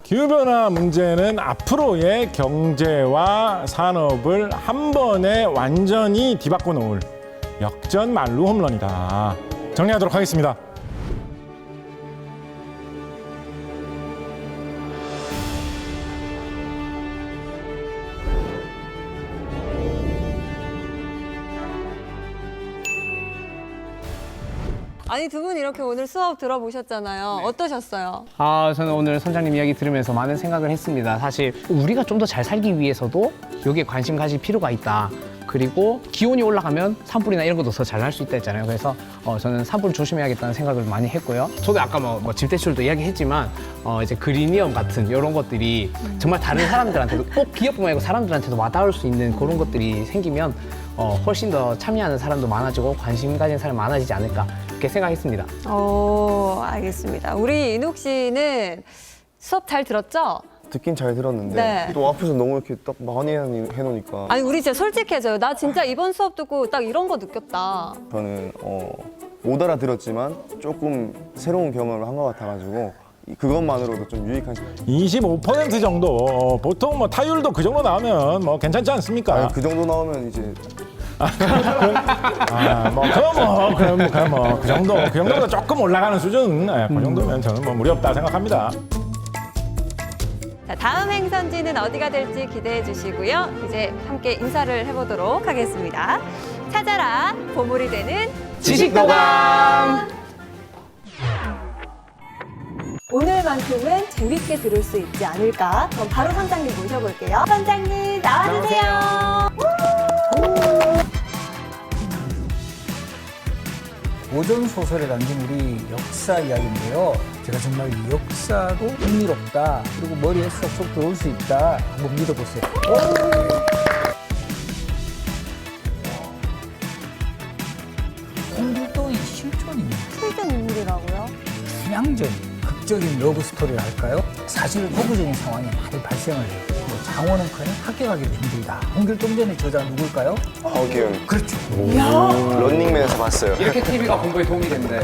기후변화 문제는 앞으로의 경제와 산업을 한 번에 완전히 뒤바꿔 놓을 역전 만루 홈런이다. 정리하도록 하겠습니다. 아니 두 분 이렇게 오늘 수업 들어보셨잖아요. 어떠셨어요? 저는 오늘 선장님 이야기 들으면서 많은 생각을 했습니다. 사실 우리가 좀 더 잘 살기 위해서도 여기에 관심 가질 필요가 있다. 그리고 기온이 올라가면 산불이나 이런 것도 더 잘 날 수 있다 했잖아요. 그래서 저는 산불 조심해야겠다는 생각을 많이 했고요. 저도 아까 뭐 집대출도 이야기했지만 이제 그리니엄 같은 이런 것들이 정말 다른 사람들한테도 꼭 기업뿐만 아니고 사람들한테도 와닿을 수 있는 그런 것들이 생기면 훨씬 더 참여하는 사람도 많아지고 관심 가진 사람이 많아지지 않을까 이렇게 생각했습니다. 알겠습니다. 우리 인욱 씨는 수업 잘 들었죠? 듣긴 잘 들었는데 네. 또 앞에서 너무 이렇게 딱 많이 해놓으니까 아니 우리 진짜 솔직해져요. 나 진짜 이번 수업 듣고 딱 이런 거 느꼈다. 저는 못 알아들었지만 조금 새로운 경험을 한 것 같아가지고 그것만으로도 좀 유익한 시간. 25% 정도 보통 뭐 타율도 그 정도 나오면 뭐 괜찮지 않습니까? 아니, 그 정도 나오면 이제 그 정도보다 조금 올라가는 수준, 그 정도면 저는 뭐 무리 없다 생각합니다. 자, 다음 행선지는 어디가 될지 기대해 주시고요. 이제 함께 인사를 해보도록 하겠습니다. 찾아라 보물이 되는 지식도감! 오늘만큼은 재밌게 들을 수 있지 않을까? 그럼 바로 선장님 모셔볼게요. 선장님 나와주세요. 고전 소설에 담긴 우리 역사 이야기인데요. 제가 정말 이 역사도 흥미롭다. 그리고 머리에 쏙쏙 들어올 수 있다. 한번 믿어보세요. 홍길동이 실존입니다. 실존 인물이라고요? 순양전. 극적인 러브 스토리를 할까요? 사실 호구적인 상황이 많이 발생을 해요. 뭐 장원은커녕 합격하기도 힘들다. 홍길동전의 저자 누굴까요? 허경 그렇죠. 런닝맨에서 봤어요. 이렇게 TV가 공부에 도움이 된대.